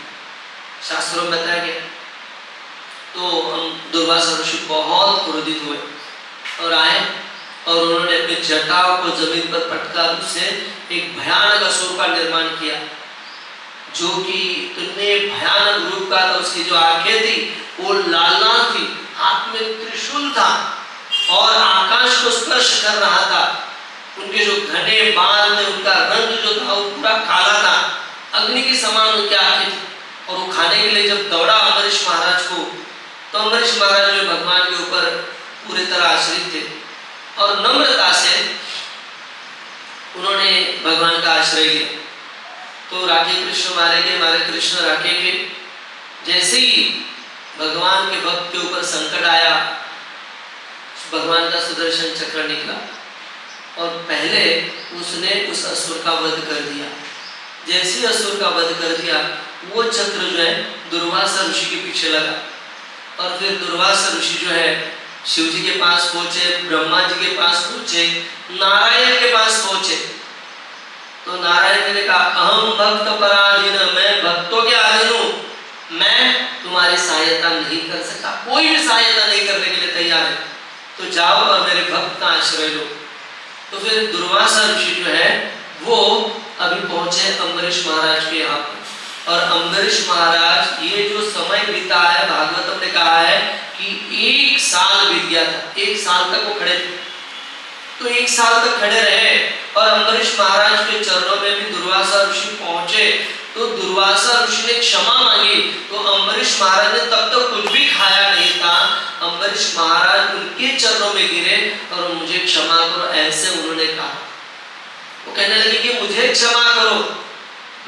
B: शास्त्रों में बताया गया। तो हम दुर्वासा ऋषि बहुत क्रोधित हुए और आए, और उन्होंने अपने जटाओं को जमीन पर पटका उससे एक भयानक असुर का निर्माण किया, जो कि इतने भयानक रूप का था। उसकी जो आंखें थी वो लाल लाल थी, हाथ में त्रिशूल था और आकाश को स्पर्श कर रहा था। उनके जो घने बाल थे उनका रंग जो था वो पूरा काला था, अग्नि के समान उनकी आंखें थी। और वो खाने के लिए जब दौड़ा अम्बरीश महाराज को, तो अम्बरीश महाराज जो भगवान के ऊपर पूरी तरह आश्रित थे और नम्रता से उन्होंने भगवान का आश्रय लिया। तो राखे कृष्ण मारे गए, मारे कृष्ण राखे गए। जैसे ही भगवान के भक्त के ऊपर संकट आया, भगवान का सुदर्शन चक्र निकला और पहले उसने उस असुर का वध कर दिया। जैसे ही असुर का वध कर दिया, वो चक्र जो है दुर्वासा ऋषि के पीछे लगा, और फिर दुर्वासा ऋषि जो है शिव जी के पास पहुंचे, ब्रह्मा जी के पास पहुंचे, नारायण के पास पहुंचे। तो नारायण जी ने कहा, अहम भक्त पराधीन, मैं भक्तों के अधीन हूं, मैं तुम्हारी सहायता नहीं कर सकता, कोई भी सहायता नहीं करने के लिए तैयार है, तो जाओ और मेरे भक्त का आश्रय लो। तो फिर दुर्वासा ऋषि जो है वो अभी पहुंचे अम्बरीश महाराज के यहाँ पर, और अम्बरीश महाराज ये जो समय बीता है, भागवतम ने कहा है कि 1 साल बीत गया था, 1 साल तक वो खड़े थे। तो 1 साल तक खड़े रहे और अम्बरीश महाराज के चरणों में भी दुर्वासा ऋषि पहुंचे। तो दुर्वासा ऋषि ने क्षमा मांगी, तो अम्बरीश महाराज ने तब तक कुछ भी खाया नहीं था। अम्बरीश महाराज उनके चरणों में गिरे और मुझे क्षमा करो, ऐसे उन्होंने कहा। वो कहने लगे कि मुझे क्षमा करो,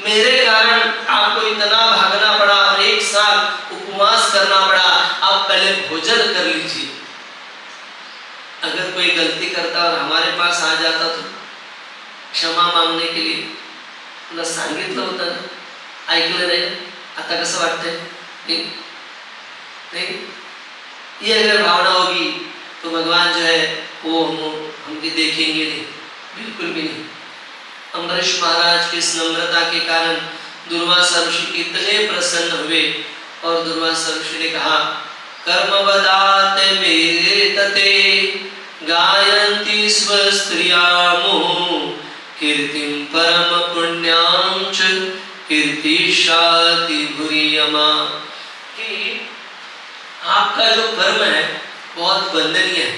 B: मेरे कारण आपको इतना भागना पड़ा और 1 साल उपवास करना पड़ा, आप पहले भोजन कर लीजिए। अगर कोई गलती करता और हमारे पास आ जाता तो क्षमा मांगने के लिए तुला सांगितलं होतं ना, ऐकलं नाही, आता कसं वाटतंय? नहीं, ये अगर भावना होगी तो भगवान जो है वो हम देखेंगे नहीं, बिल्कुल भी नहीं। अम्बरीश महाराज की इस नम्रता के कारण दुर्वासा ऋषि इतने प्रसन्न हुए, और दुर्वासा ऋषि ने कहा, कर्मवदात मेरे तते गायन्ति स्वस्त्रिया मुहुः कीर्तिं परम पुण्यां च कीर्तिशाति भूरियमा। कि आपका जो कर्म है बहुत वंदनीय है,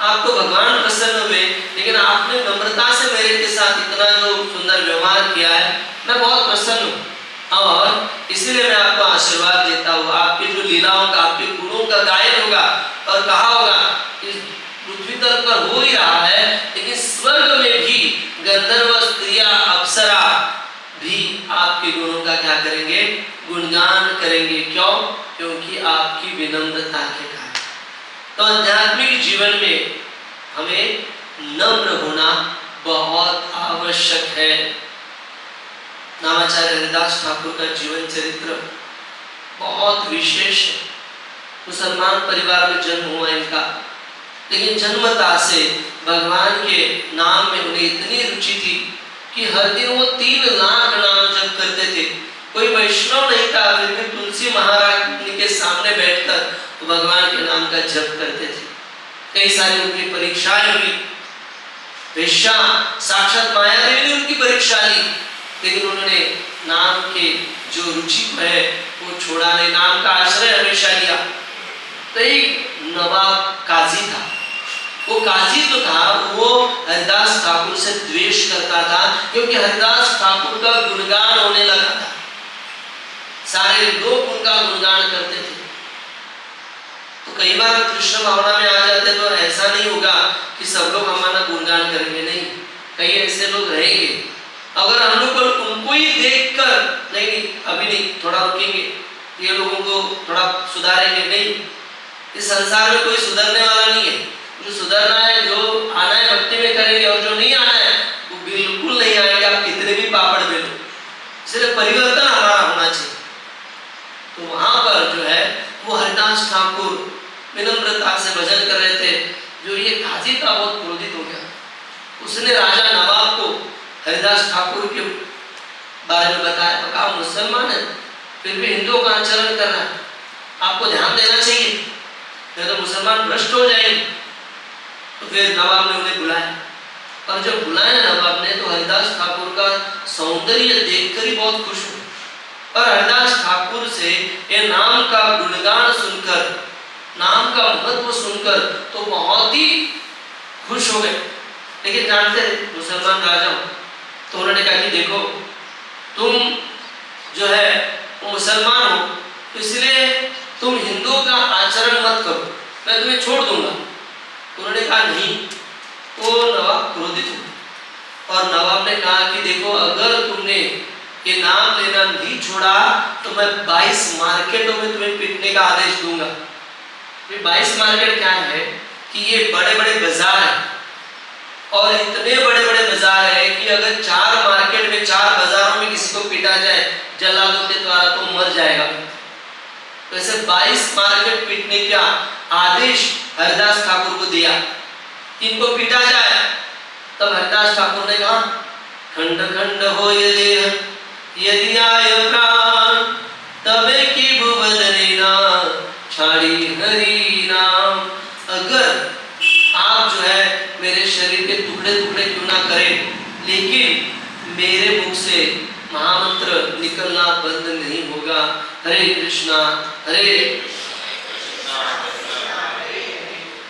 B: आप तो भगवान प्रसन्न हुए, लेकिन आपने नम्रता से मेरे के साथ इतना जो सुंदर व्यवहार किया है, मैं बहुत प्रसन्न हूँ, और इसीलिए मैं आपको आशीर्वाद देता हूँ। आपकी जो लीलाओं का, आपके गुणों का गायन होगा और कहा होगा, इस पृथ्वी तल पर हो ही रहा है, लेकिन स्वर्ग में भी गंधर्व स्त्रियां अप्सरा भी आपके गुणों का क्या करेंगे? गुणगान करेंगे। क्यों? क्योंकि आपकी विनम्रता के कारण। तो आध्यात्मिक जीवन में हमें नम्र होना बहुत आवश्यक है। नामाचार्य हरिदास ठाकुर का जीवन चरित्र बहुत विशेष है। मुसलमान परिवार में जन्म हुआ इनका, लेकिन जन्मता से भगवान के नाम में उन्हें इतनी रुचि थी कि हर दिन वो 3 लाख नाम जप करते थे। कोई वैष्णव नहीं था, फिर भी तुलसी महाराज के सामने बैठकर तो भगवान के नाम का जप करते थे। कई सारी उनकी परीक्षाएं हुई, वेश्या साक्षात माया देवी ने उनकी परीक्षा ली, लेकिन उन्होंने नाम के जो रुचि है वो छोड़ा नहीं, नाम का आश्रय हमेशा लिया। तो एक नवाब काजी था, वो काजी जो था वो हरिदास ठाकुर से द्वेष करता था, क्योंकि हरिदास ठाकुर का गुणगान होने लगा था, सारे लोग उनका गुणगान करते थे। तो कई बार कृष्ण भावना में आ जाते तो ऐसा नहीं होगा कि सब लोग हमारा गुणगान करेंगे, नहीं, कई ऐसे लोग रहेंगे। अगर हम लोग कोई देखकर नहीं अभी नहीं, थोड़ा रुकेंगे, ये लोगों को थोड़ा सुधारेंगे, नहीं, इस संसार में कोई सुधरने वाला नहीं है। जो सुधरना है, जो आना है भक्ति में करेंगे, और जो नहीं आना है वो बिल्कुल नहीं आएंगे, आप कितने भी पापड़ बेलो। सिर्फ परिवर्तन हमारा होना चाहिए। तो वहां पर जो है वो हरिदास ठाकुर विनम्रता से भजन कर रहे थे। जो ये काजी था बहुत क्रोधित हो गया, उसने राजा नवाब को हरिदास ठाकुर के बारे में बताया, तो कहा मुसलमान है फिर भी हिंदुओं का आचरण कर रहा है, आपको ध्यान देना चाहिए, नहीं तो मुसलमान भ्रष्ट हो जाएंगे। तो फिर नवाब ने उन्हें बुलाया, और जब बुलाया नवाब ने तो हरिदास ठाकुर का सौंदर्य देखकर ही बहुत खुश हुए, और हरिदास ठाकुर से ये नाम का गुणगान सुनकर, नाम का महत्व सुनकर तो बहुत ही खुश हो गए। लेकिन जानते मुसलमान राजा, तो उन्होंने कहा कि देखो तुम जो है वो मुसलमान हो, तो इसलिए तुम हिंदुओं का आचरण मत करो, मैं तुम्हें छोड़ दूंगा। उन्होंने कहा नहीं, वो नवाब क्रोधित हुए, और नवाब ने कहा कि देखो अगर तुमने ये नाम लेना नहीं छोड़ा तो मैं 22 मार्केटों में तुम्हें पीटने का आदेश दूंगा। ये 22 मार्केट क्या है कि ये बड़े बड़े बाजार हैं, और इतने बड़े बड़े बाजार है कि अगर 4 मार्केट में 4 बाजारों में किसी को पीटा जाए जल्लादों के द्वारा तो मर जाएगा। तो ऐसे 22 मार्केट पीटने का आदेश हरिदास ठाकुर को दिया, इनको पीटा जाए। तब हरिदास ठाकुर ने कहा खंड खंड हो ये देह यदि आय प्राण, तबे की भुवदरेना छाड़ी हरि नाम। अगर आप जो है मेरे शरीर के टुकड़े टुकड़े क्यों ना करें, लेकिन मेरे मुख से महामंत्र निकलना बंद नहीं होगा, हरे कृष्णा हरे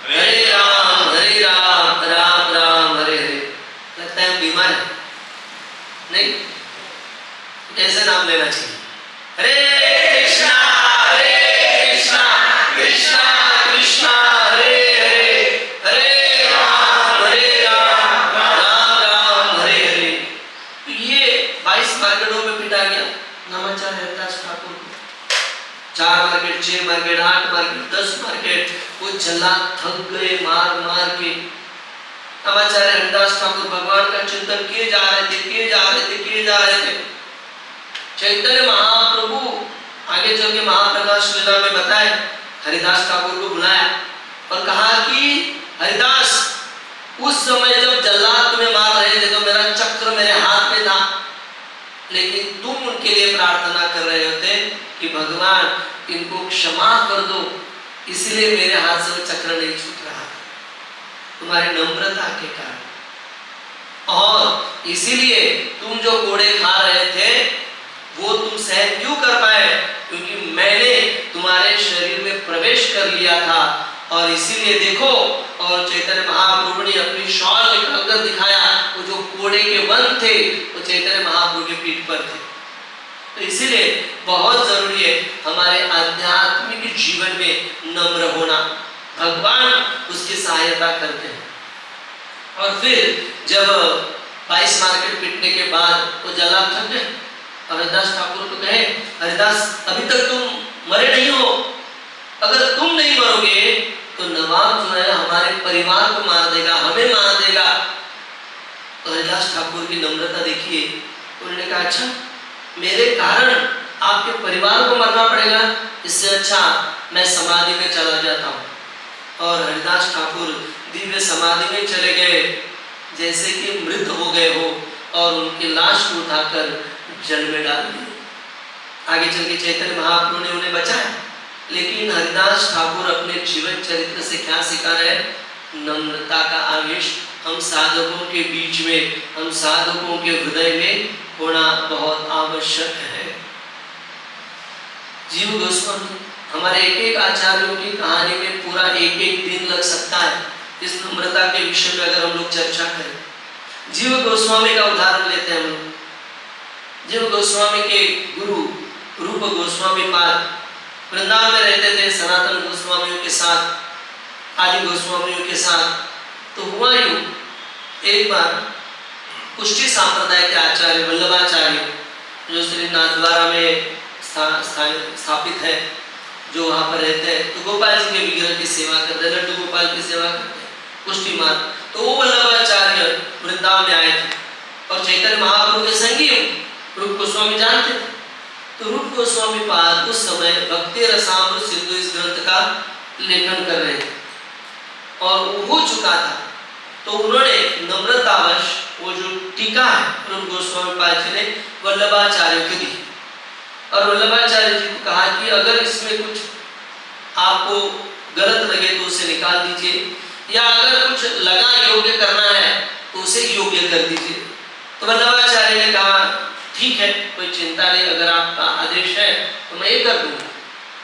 B: हरे राम राम राम हरे हरे। लगता है हम बीमार है, नहीं, कैसे नाम लेना चाहिए, हरे कृष्णा कृष्णा कृष्णा हरे हरे, हरे राम राम राम हरे हरे। तो ये 22 मार्केटों में पिटा गया नामाचार्य हरिदास ठाकुर को। 4 मार्केट, 6 मार्केट, 8 मार्केट, 10 मार्केट, वो जल्लाद थक गए मार मार के। नामाचार्य हरिदास ठाकुर भगवान का चिंतन किए जा रहे थे, किए जा रहे थे, किए जा रहे थे। चैतन्य महाप्रभु आगे चल के महाप्रकाश लीला में बताए, हरिदास ठाकुर को बुलाया और कहा कि हरिदास, उस समय जब जल्लाद तुम्हें मार रहे थे तो मेरा चक्र मेरे हाथ में था, लेकिन तुम उनके लिए प्रार्थना कर रहे होते कि भगवान इनको क्षमा कर दो, इसलिए मेरे हाथ से वो चक्र नहीं छूट रहा, तुम्हारी नम्रता के कारण। और इसीलिए तुम जो कोड़े खा रहे थे वो तुम सहन क्यों कर पाए, क्योंकि मैंने तुम्हारे शरीर में प्रवेश कर लिया था। और इसीलिए देखो, और चैतन्य महाप्रभु ने अपनी शॉल निकालकर दिखाया, वो जो कोड़े के वन थे वो चैतन्य महाप्रभु के पीठ पर थे। तो इसीलिए बहुत जरूरी है हमारे आध्यात्मिक जीवन में नम्र होना, भगवान उसकी सहायता करते हैं। और फिर जब 22 मार्केट पीटने के बाद वो जल्लाद थक गए, हरिदास ठाकुर को कहे, हरिदास अभी तक तुम मरे नहीं हो, अगर तुम नहीं मरोगे तो नवाब जो है हमारे परिवार को मार देगा, हमें मार देगा। तो हरिदास ठाकुर की नम्रता देखिए, उन्होंने कहा अच्छा मेरे कारण आपके परिवार को मरना पड़ेगा, इससे अच्छा मैं समाधि में चला जाता हूँ। और हरिदास ठाकुर दिव्य समाधि में चले गए, जैसे कि मृत हो गए हो, और उनकी लाश को उठाकर जल में डाल दिया। आगे चल के चैतन्य महाप्रभु ने उन्हें बचाया। लेकिन हरिदास ठाकुर अपने जीवन चरित्र से क्या सिखा रहे हैं, नम्रता का आवेश हम साधकों के बीच में, हम साधकों के हृदय में होना बहुत आवश्यक है। जीव गोस्वामी, हमारे एक एक आचार्यों की कहानी में पूरा एक एक दिन लग सकता है इस नम्रता के विषय में अगर हम लोग चर्चा करें। जीव गोस्वामी का उदाहरण लेते हैं हम लोग। जीव गोस्वामी के गुरु रूप गोस्वामी पाद वृंदावन में रहते थे सनातन गोस्वामियों के साथ, आदि गोस्वामियों के साथ। तो हुआ यूं, एक बार पुष्टि संप्रदाय के आचार्य वल्लभाचार्य नाथद्वारा में स्थापित है, जो वहाँ पर रहते हैं, तो गोपाल जी के विग्रह की सेवा करते हैं, लड्डू गोपाल की सेवा करते हैं, पुष्टि मार्ग। तो वो वल्लभाचार्य वृंदावन में आए थे और चैतन्य महाप्रभु के संगी रूप गोस्वामी जानते थे। तो रूप गोस्वामी पाद उस समय भक्ति रसामृत सिंधु इस ग्रंथ का लेखन कर रहे थे और वो हो चुका था। तो उन्होंने नम्रतावश वो जो टीका है रूप गोस्वामी पाद जी ने वल्लभाचार्य को दी और वल्लभाचार्य जी को कहा कि अगर इसमें कुछ आपको गलत लगे तो उसे निकाल दीजिए, या अगर कुछ लगा योग्य करना है तो उसे योग्य कर दीजिए। तो वल्लभाचार्य ने कहा ठीक है, कोई चिंता नहीं, अगर आपका आदेश है तो मैं ये कर दूंगा।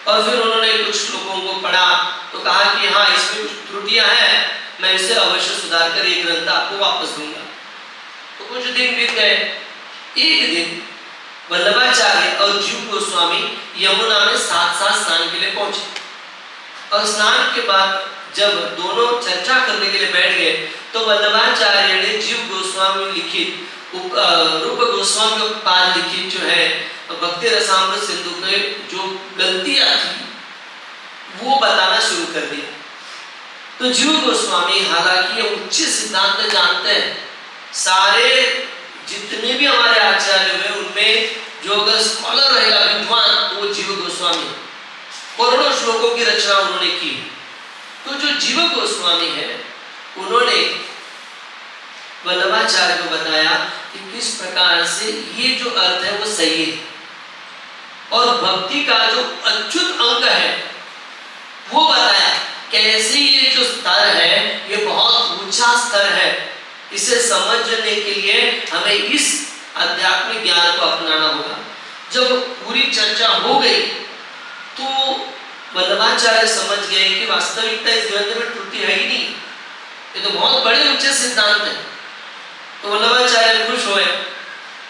B: और फिर उन्होंने कुछ श्लोकों को पढ़ा तो कहा कि हाँ, इसमें कुछ त्रुटियां हैं, मैं इसे अवश्य सुधार कर ये ग्रंथ आपको वापस दूंगा। तो कुछ दिन बीत गए। एक दिन वल्लभाचार्य और जीव गोस्वामी यमुना में साथ साथ स्नान के लिए पहुंचे और स्नान के बाद जब दोनों चर्चा करने के लिए बैठ गए तो वल्लभाचार्य ने जीव गोस्वामी लिखित रूप गोस्वामी को पाद लिखित जो है भक्ति रसामृत सिंधु के जो गलतियां थी वो बताना शुरू कर दिया। तो जीव गोस्वामी हालांकि ये उच्च सिद्धांत जानते हैं, सारे जितने भी हमारे आचार्य हुए उनमें जो अगर स्कॉलर रहेगा विद्वान तो वो जीव गोस्वामी, करोड़ों श्लोकों की रचना उन्होंने की। तो जो जीव गोस्वामी है उन्होंने वल्लभाचार्य को बताया कि किस प्रकार से ये जो अर्थ है वो सही है और भक्ति का जो अच्युत अंग है वो बताया कैसे ये जो स्तर है ये बहुत ऊंचा स्तर है। इसे समझने के लिए हमें इस आध्यात्मिक ज्ञान को अपनाना होगा। जब पूरी चर्चा हो गई तो वल्लभाचार्य समझ गए कि वास्तविकता इस ग्रंथ में त्रुटि है ही नहीं, ये तो बहुत बड़े ऊंचे सिद्धांत है। तो वल्लभाचार्य खुश हुए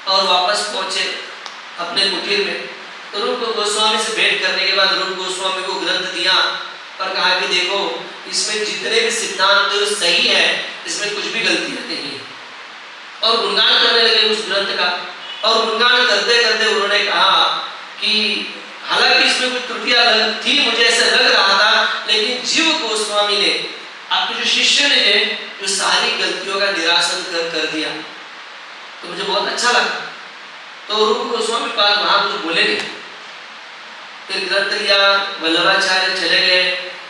B: और वापस पहुंचे अपने कुटीर में। तो रूप गोस्वामी से भेंट करने के बाद रूप गोस्वामी को ग्रंथ दिया और कहा कि देखो इसमें जितने भी सिद्धांत जो सही है इसमें कुछ भी गलती नहीं है, और गुणगान करने लगे उस ग्रंथ का। और गुणगान करते करते उन्होंने कहा कि हालांकि इसमें कुछ त्रुटियां थी, मुझे ऐसा लग रहा था, लेकिन जीव गोस्वामी ने आपके जो शिष्य ने जो सारी गलतियों का निरासन कर दिया तो मुझे बहुत अच्छा लगा। तो रूप गोस्वामी पाद वहां कुछ बोले नहीं, फिर ग्रंथ लिया, वल्लभाचार्य चले गए,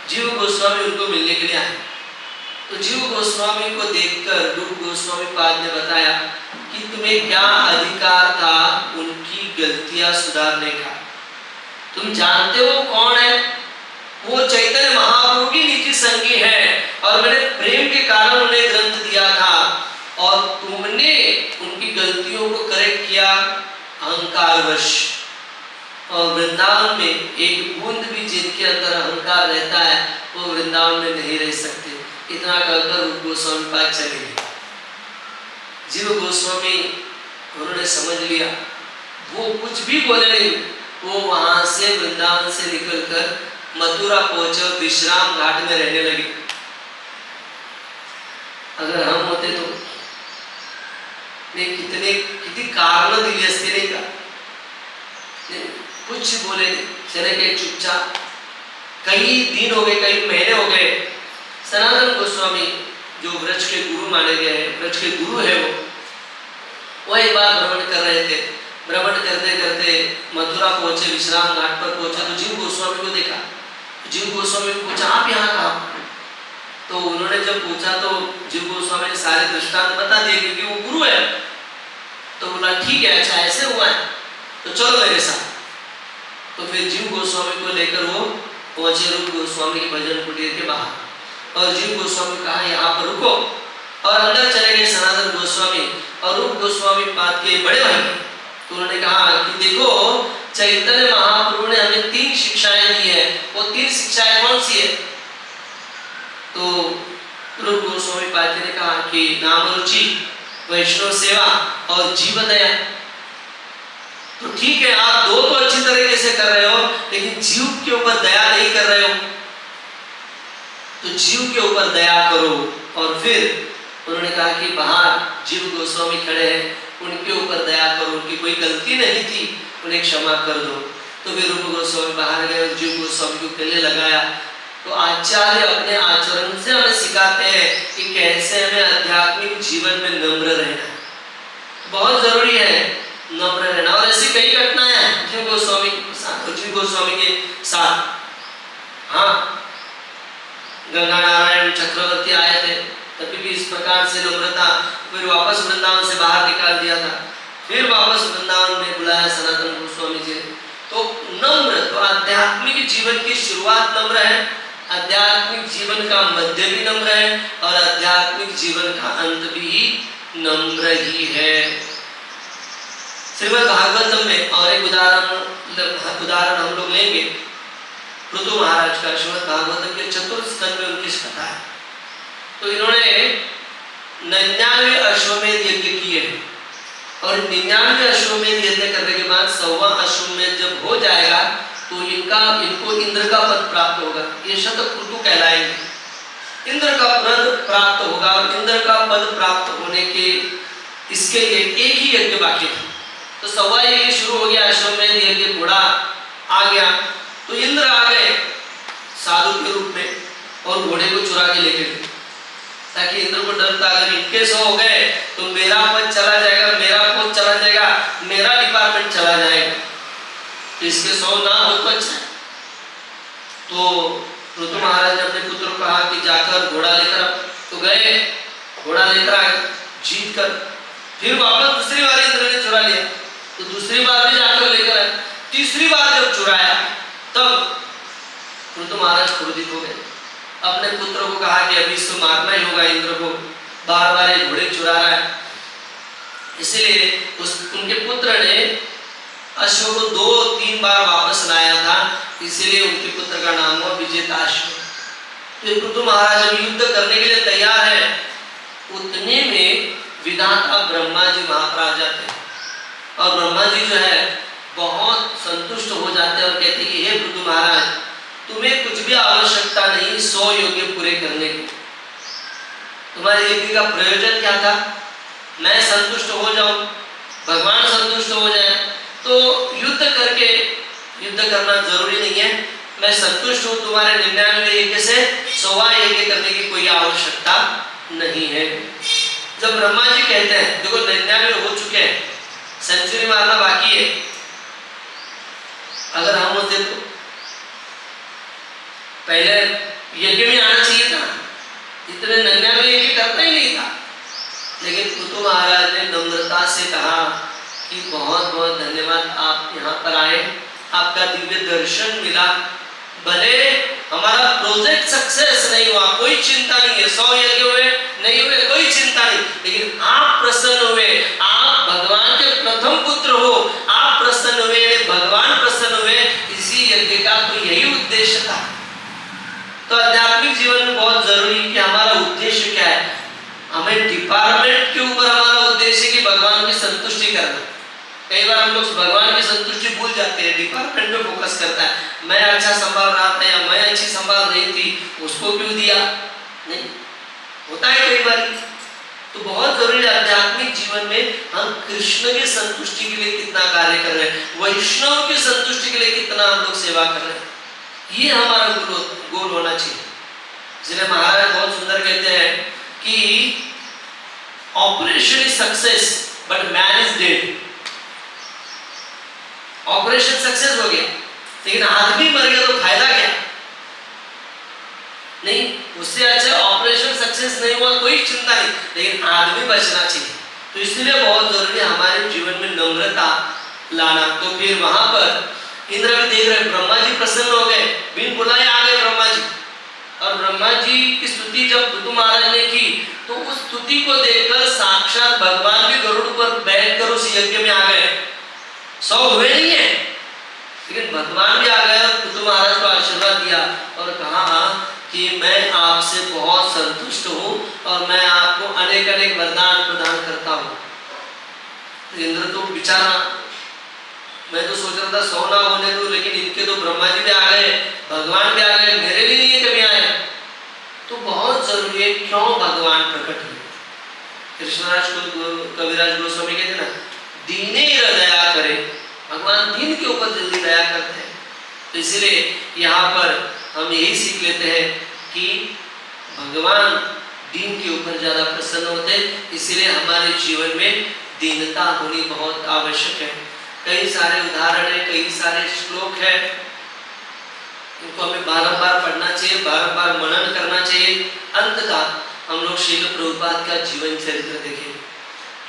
B: जीव गोस्वामी उनको मिलने के लिए आए। तो जीव गोस्वामी को देखकर रूप गोस्वामी पाद ने बताया कि तुम्हें क्या अधिकार था उनकी गलतियां सुधारने का, तुम जानते हो कौन है, वो चैतन्य महाप्रभु की निजी संगी है और मैंने प्रेम के कारण उन्हें ग्रंथ दिया था और तुमने उनकी गलतियों को करेक्ट किया अहंकारवश। और वृंदावन में एक बूंद भी जिनके अंदर अहंकार रहता है वो वृंदावन में नहीं रह सकते। इतना कहकर रूप गोस्वामी पाद चले गए। जीव गोस्वामी उन्होंने समझ लिया, वो कुछ भी बोले नहीं, वो वहां से वृंदावन से निकलकर मथुरा पहुंचे और विश्राम घाट में रहने लगे। अगर हम होते तो कितनी कारण दिली असते नहीं का, कुछ बोले नहीं, चले गए चुपचाप। कई दिन हो गए, कई महीने हो गए। सनातन गोस्वामी जो व्रज के गुरु माने गए हैं, व्रज के गुरु है वो एक बार भ्रमण कर रहे थे। भ्रमण करते करते मथुरा पहुंचे, विश्राम घाट पर पहुंचे तो जीव गोस्वामी को देखा। जीव गोस्वामी को पूछा आप यहाँ कहाँ? तो उन्होंने जब पूछा तो जीव गोस्वामी ने सारे दृष्टांत बता दिए क्योंकि वो गुरु है। तो बोला ठीक है, अच्छा ऐसे हुआ है तो चलो मेरे साथ। तो फिर जीव गोस्वामी को लेकर वो पहुंचे रूप गोस्वामी के भजन कुटीर के बाहर और जीव गोस्वामी कहा यहाँ पर रुको, और अंदर चले गए सनातन गोस्वामी और रूप गोस्वामी पाद के बड़े भाई। तो उन्होंने कहा कि देखो चैतन्य महाप्रभु ने हमें 3 शिक्षाएं दी है, वो 3 शिक्षाएं कौन सी है? तो रूप गोस्वामी पाद ने कहा कि नाम रुचि, वैष्णव सेवा और जीव दया। तो ठीक है, आप 2 तो अच्छी तरीके से कर रहे हो लेकिन जीव के ऊपर दया नहीं कर रहे हो, तो जीव के ऊपर दया करो। और फिर उन्होंने कहा कि बाहर जीव गोस्वामी खड़े हैं, उनके ऊपर दया करो, उनकी कोई गलती नहीं थी, उन्हें क्षमा कर दो। तो फिर रूप गोस्वामी बाहर गए और जीव गोस्वामी को गले लगाया। तो आचार्य अपने आचरण से हमें सिखाते हैं कि कैसे हमें आध्यात्मिक जीवन में नम्र रहना, बहुत जरूरी है नम्र रहना। और ऐसी कई घटनाएं हैं जीव गोस्वामी के साथ। हाँ, गंगा नारायण चक्रवर्ती आए थे, तभी भी इस प्रकार से नम्रता, फिर वापस वृंदावन से बाहर निकाल दिया था, फिर वापस वृंदावन में बुलाया सनातन गोस्वामी जी। तो नम्र, तो आध्यात्मिक जीवन की शुरुआत नम्र है, आध्यात्मिक जीवन का मध्य भी नम्र है, और आध्यात्मिक जीवन का अंत भी नम्र ही है। श्रीमद् भागवतम में और एक उदाहरण हम लोग लेंगे पृथु महाराज का। श्रीमद् भागवतम के चतुर्थ स्कंद में उनकी कथा है। तो इन्होंने 99 अश्वमेध यज्ञ किए, और 99 अश्वमेध यज्ञ करने के बाद 100वां अश्वमेध जब हो जाएगा तो इनको इंद्र का पद प्राप्त होगा। ये शतक्रतु कहलाएंगे। इंद्र का पद प्राप्त होगा, और इंद्र का पद प्राप्त होने के इसके लिए एक ही यज्ञ बाकी था। तो 100वां यज्ञ शुरू हो गया, अश्वमेध यज्ञ, घोड़ा आ गया, तो इंद्र आ गए साधु के रूप में और घोड़े को चुरा के लेके गए, ताकि इंद्र को डर था अगर इनके 100 हो गए तो मेरा पद चला जाएगा, मेरा पोस्ट चला जाएगा, मेरा डिपार्टमेंट चला जाएगा, तो इसके 100 ना हो तो अच्छा है। तो पृथु महाराज ने अपने पुत्र को कहा कि जाकर घोड़ा लेकर, तो गए, घोड़ा लेकर आए जीत कर। फिर वापस दूसरी बार इंद्र ने चुरा लिया, तो दूसरी बार भी जाकर लेकर आए। तीसरी बार जब चुराया तब पृथु महाराज क्रोधित हो गए, अपने पुत्र को कहा कि अभी इसको मारना ही होगा, इंद्र को बार बार ये घोड़े चुरा रहा है। इसलिए उनके पुत्र ने अश्व को 2-3 बार वापस लाया था, इसलिए उनके पुत्र का नाम हुआ विजेताश्व। तो पृथु महाराज जब युद्ध करने के लिए तैयार है, उतने में विधाता ब्रह्मा जी वहां पर आ जाते हैं, और ब्रह्मा जी जो है बहुत संतुष्ट हो जाते हैं और कहते हैं कि हे पृथु महाराज, तुम्हें कुछ भी आवश्यकता नहीं 100 यज्ञ पूरे करने की। तुम्हारे यज्ञ का प्रयोजन क्या था? मैं संतुष्ट हो जाऊं, भगवान संतुष्ट हो जाए, तो युद्ध करके, युद्ध करना जरूरी नहीं है, मैं संतुष्ट हूं, तुम्हारे 99 यज्ञ से 100वां यज्ञ करने की कोई आवश्यकता नहीं है। जब ब्रह्मा जी कहते हैं देखो 99 हो चुके हैं, सेंचुरी मारना बाकी है, अगर हम होते तो पहले यज्ञ में आना चाहिए था, इतने 99 यज्ञ करता ही नहीं था। लेकिन पृथु महाराज ने नम्रता से कहा कि बहुत बहुत धन्यवाद, आप यहाँ पर आए, आपका दिव्य दर्शन मिला, भले हमारा प्रोजेक्ट सक्सेस नहीं हुआ कोई चिंता नहीं है, 100 यज्ञ हुए नहीं हुए कोई चिंता नहीं, लेकिन आप प्रसन्न हुए, आप भगवान के प्रथम पुत्र हो, आप प्रसन्न हुए, भगवान प्रसन्न हुए, इसी यज्ञ का तो यही उद्देश्य था। तो आध्यात्मिक जीवन में बहुत जरूरी है कि हमारा उद्देश्य क्या है। हमें डिपार्टमेंट के ऊपर हमारा उद्देश्य कि भगवान की संतुष्टि करना। कई बार हम लोग भगवान की संतुष्टि भूल जाते हैं, डिपार्टमेंट पे फोकस करता है, मैं अच्छा संभाल रहा था या मैं अच्छी संभाल रही थी, उसको क्यों दिया, नहीं होता है कई बार। तो बहुत जरूरी है आध्यात्मिक जीवन में हम कृष्ण की संतुष्टि के लिए कितना कार्य कर रहे हैं, वैष्णव की संतुष्टि के लिए कितना हम लोग सेवा कर रहे हैं, ये हमारा गोल होना चाहिए। इसलिए महाराज बहुत सुंदर कहते हैं कि operation is success but man is dead. Operation success हो गया लेकिन आदमी मर गया तो फायदा क्या? नहीं, उससे अच्छा ऑपरेशन सक्सेस नहीं हुआ कोई चिंता नहीं, लेकिन आदमी बचना चाहिए। तो इसलिए बहुत जरूरी है हमारे जीवन में नम्रता लाना। तो फिर वहां पर इंद्र भी देख रहे, ब्रह्मा जी प्रसन्न हो गए, बिन बुलाए आ गए ब्रह्मा जी, और ब्रह्मा जी की स्तुति जब पृथु महाराज ने की तो उस स्तुति को देखकर साक्षात भगवान भी गरुड़ पर बैठकर उस यज्ञ में आ गए। 100 हुए नहीं है लेकिन भगवान भी आ गए और पृथु महाराज को आशीर्वाद दिया और कहा कि मैं आपसे बहुत संतुष्ट हूँ और मैं आपको अनेक अनेक वरदान प्रदान करता हूँ। इंद्र तो बेचारा, मैं तो सोच रहा था 100 ना होने दो, लेकिन इनके तो ब्रह्मा जी भी आ गए, भगवान भी आ गए, मेरे लिए नहीं कभी आए। तो बहुत जरूरी है क्यों भगवान प्रकट हुए। कृष्णराज को कविराज गोस्वामी कहते ना, दीने दया करे भगवान दीन के ऊपर जल्दी दया करते हैं। तो इसलिए यहाँ पर हम यही सीख लेते हैं कि भगवान दीन के ऊपर ज्यादा प्रसन्न होते हैं। इसलिए हमारे जीवन में दीनता होनी बहुत आवश्यक है। कई सारे उदाहरण है, कई सारे श्लोक है, इनको हमें बारंबार पढ़ना चाहिए, बारंबार मनन करना चाहिए। अंततः हम लोग श्रील प्रभुपाद का जीवन चरित्र देखें।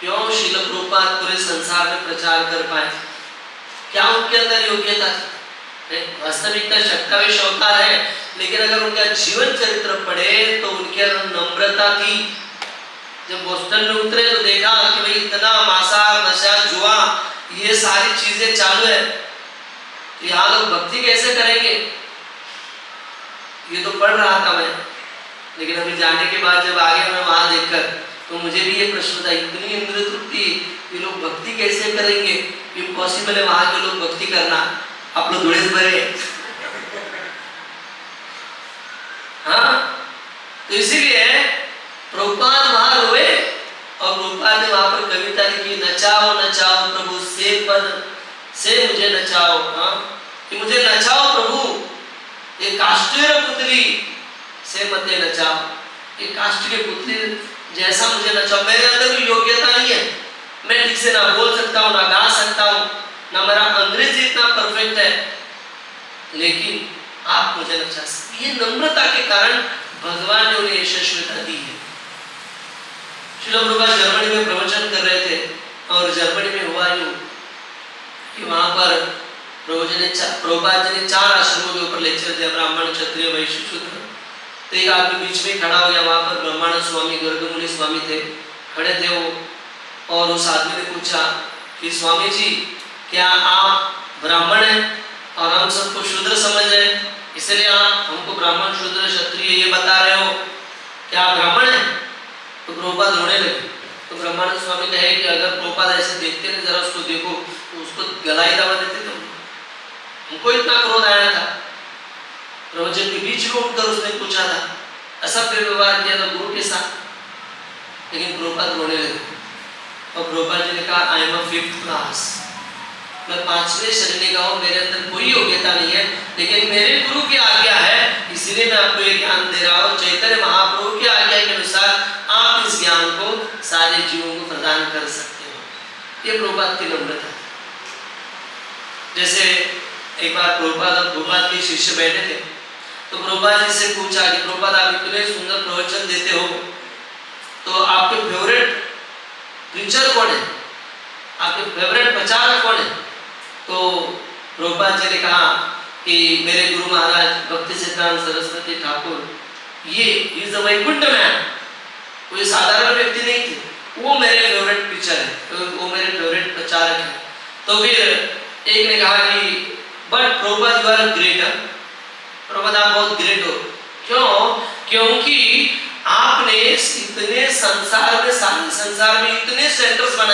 B: क्यों श्रील प्रभुपाद पूरे संसार में प्रचार कर पाए? क्या उनके अंदर योग्यता थी? वास्तविकता शक्तावेश अवतार है, लेकिन अगर उनका जीवन चरित्र पढ़े तो उनके अंदर नम्रता थी। जब बोस्टन में उतरे तो देखा कि भाई इतना मांसाहार, नशा, जुआ, ये सारी चीजें चालू है, तो यहाँ लोग भक्ति कैसे करेंगे? ये तो पढ़ रहा था मैं, लेकिन अभी जाने के बाद जब आगे मैं वहां देखकर, तो मुझे भी ये प्रश्न था, इतनी इंद्रिय तृप्ति, ये लोग भक्ति कैसे करेंगे? इम्पॉसिबल है वहां के लोग भक्ति करना। आप लोग धुड़े भरे। हाँ, तो इसीलिए प्रभुपाद वहां रोए और प्रभुपाद ने वहां पर कविता लिखी, नचाओ नचाओ प्रभु से पद से मुझे नचाओ। हाँ, कि मुझे नचाओ प्रभु, ये काष्ठेर पुतली से मते नचाओ, ये काष्ठ के पुतली जैसा मुझे नचाओ। मेरे अंदर कोई योग्यता नहीं है, मैं ठीक से ना बोल सकता हूँ, ना गा सकता हूँ, ना मेरा अंग्रेजी इतना परफेक्ट है, लेकिन आप मुझे नचा सकते। ये नम्रता के कारण भगवान ने उन्हें यशस्विता दी है। श्रील प्रभुपाद जर्मनी में प्रवचन कर रहे थे और जर्मनी में हुआ यूं कि वहां पर प्रभुपाद जी ने 4 आश्रमों के ऊपर लेक्चर दिया, ब्राह्मण, क्षत्रिय, वैश्य, शूद्र। तो एक आदमी बीच में खड़ा हो गया, वहां पर ब्रह्मानंद स्वामी, गर्गमुनि स्वामी थे, खड़े थे वो। और उस आदमी ने पूछा कि स्वामी जी, क्या आप ब्राह्मण हैं और हम सबको शूद्र समझ रहे हैं, इसलिए आप हमको ब्राह्मण, शूद्र, क्षत्रिय ये बता रहे हो, क्या आप ब्राह्मण हैं? तो प्रभुपाद रोने लगे। तो ब्रह्मानंद स्वामी कहे कि अगर प्रभुपाद ऐसे देखते ना, जरा उसको देखो, तो उसको गला ही दबा देते थे। हमको इतना क्रोध आया था, प्रवचन के बीच में उठकर उसने पूछा था, असभ्य व्यवहार किया था गुरु के साथ। लेकिन प्रभुपाद रोने लगे और प्रभुपाद जी ने कहा, I am a 5th class, मैं 5वें श्रेणी का हूँ, मेरे अंदर कोई योग्यता नहीं है, लेकिन मेरे गुरु की आज्ञा है, इसीलिए मैं आपको ये ज्ञान दे रहा हूँ। चैतन्य महाप्रभु की आज्ञा के अनुसार आप इस ज्ञान को सारे जीवों को प्रदान कर सकते हो। ये प्रभुपाद की नम्रता। जैसे एक बार प्रभुपाद और प्रभुपाद के शिष्य बैठे थे, तो प्रभुपाद जी से पूछा कि प्रभुपाद आप इतने सुंदर प्रवचन देते हो, तो आपके फेवरेट प्रीचर कौन है, आपके फेवरेट प्रचारक कौन है? तो प्रभुपाद जी ने कहा कि मेरे गुरु महाराज भक्ति सिद्धांत सरस्वती ठाकुर, ये इज अ वैकुंठ मैन, कोई साधारण व्यक्ति नहीं थे, वो मेरे फेवरेट प्रीचर है, वो मेरे फेवरेट प्रचारक है। तो फिर एक ने कहा कि but Prabhupada you are greater, Prabhupada आप बहुत ग्रेट हो। क्यों? क्योंकि आपने इतने संसार में, सारे संसार में इतने सेंटर्स बनाए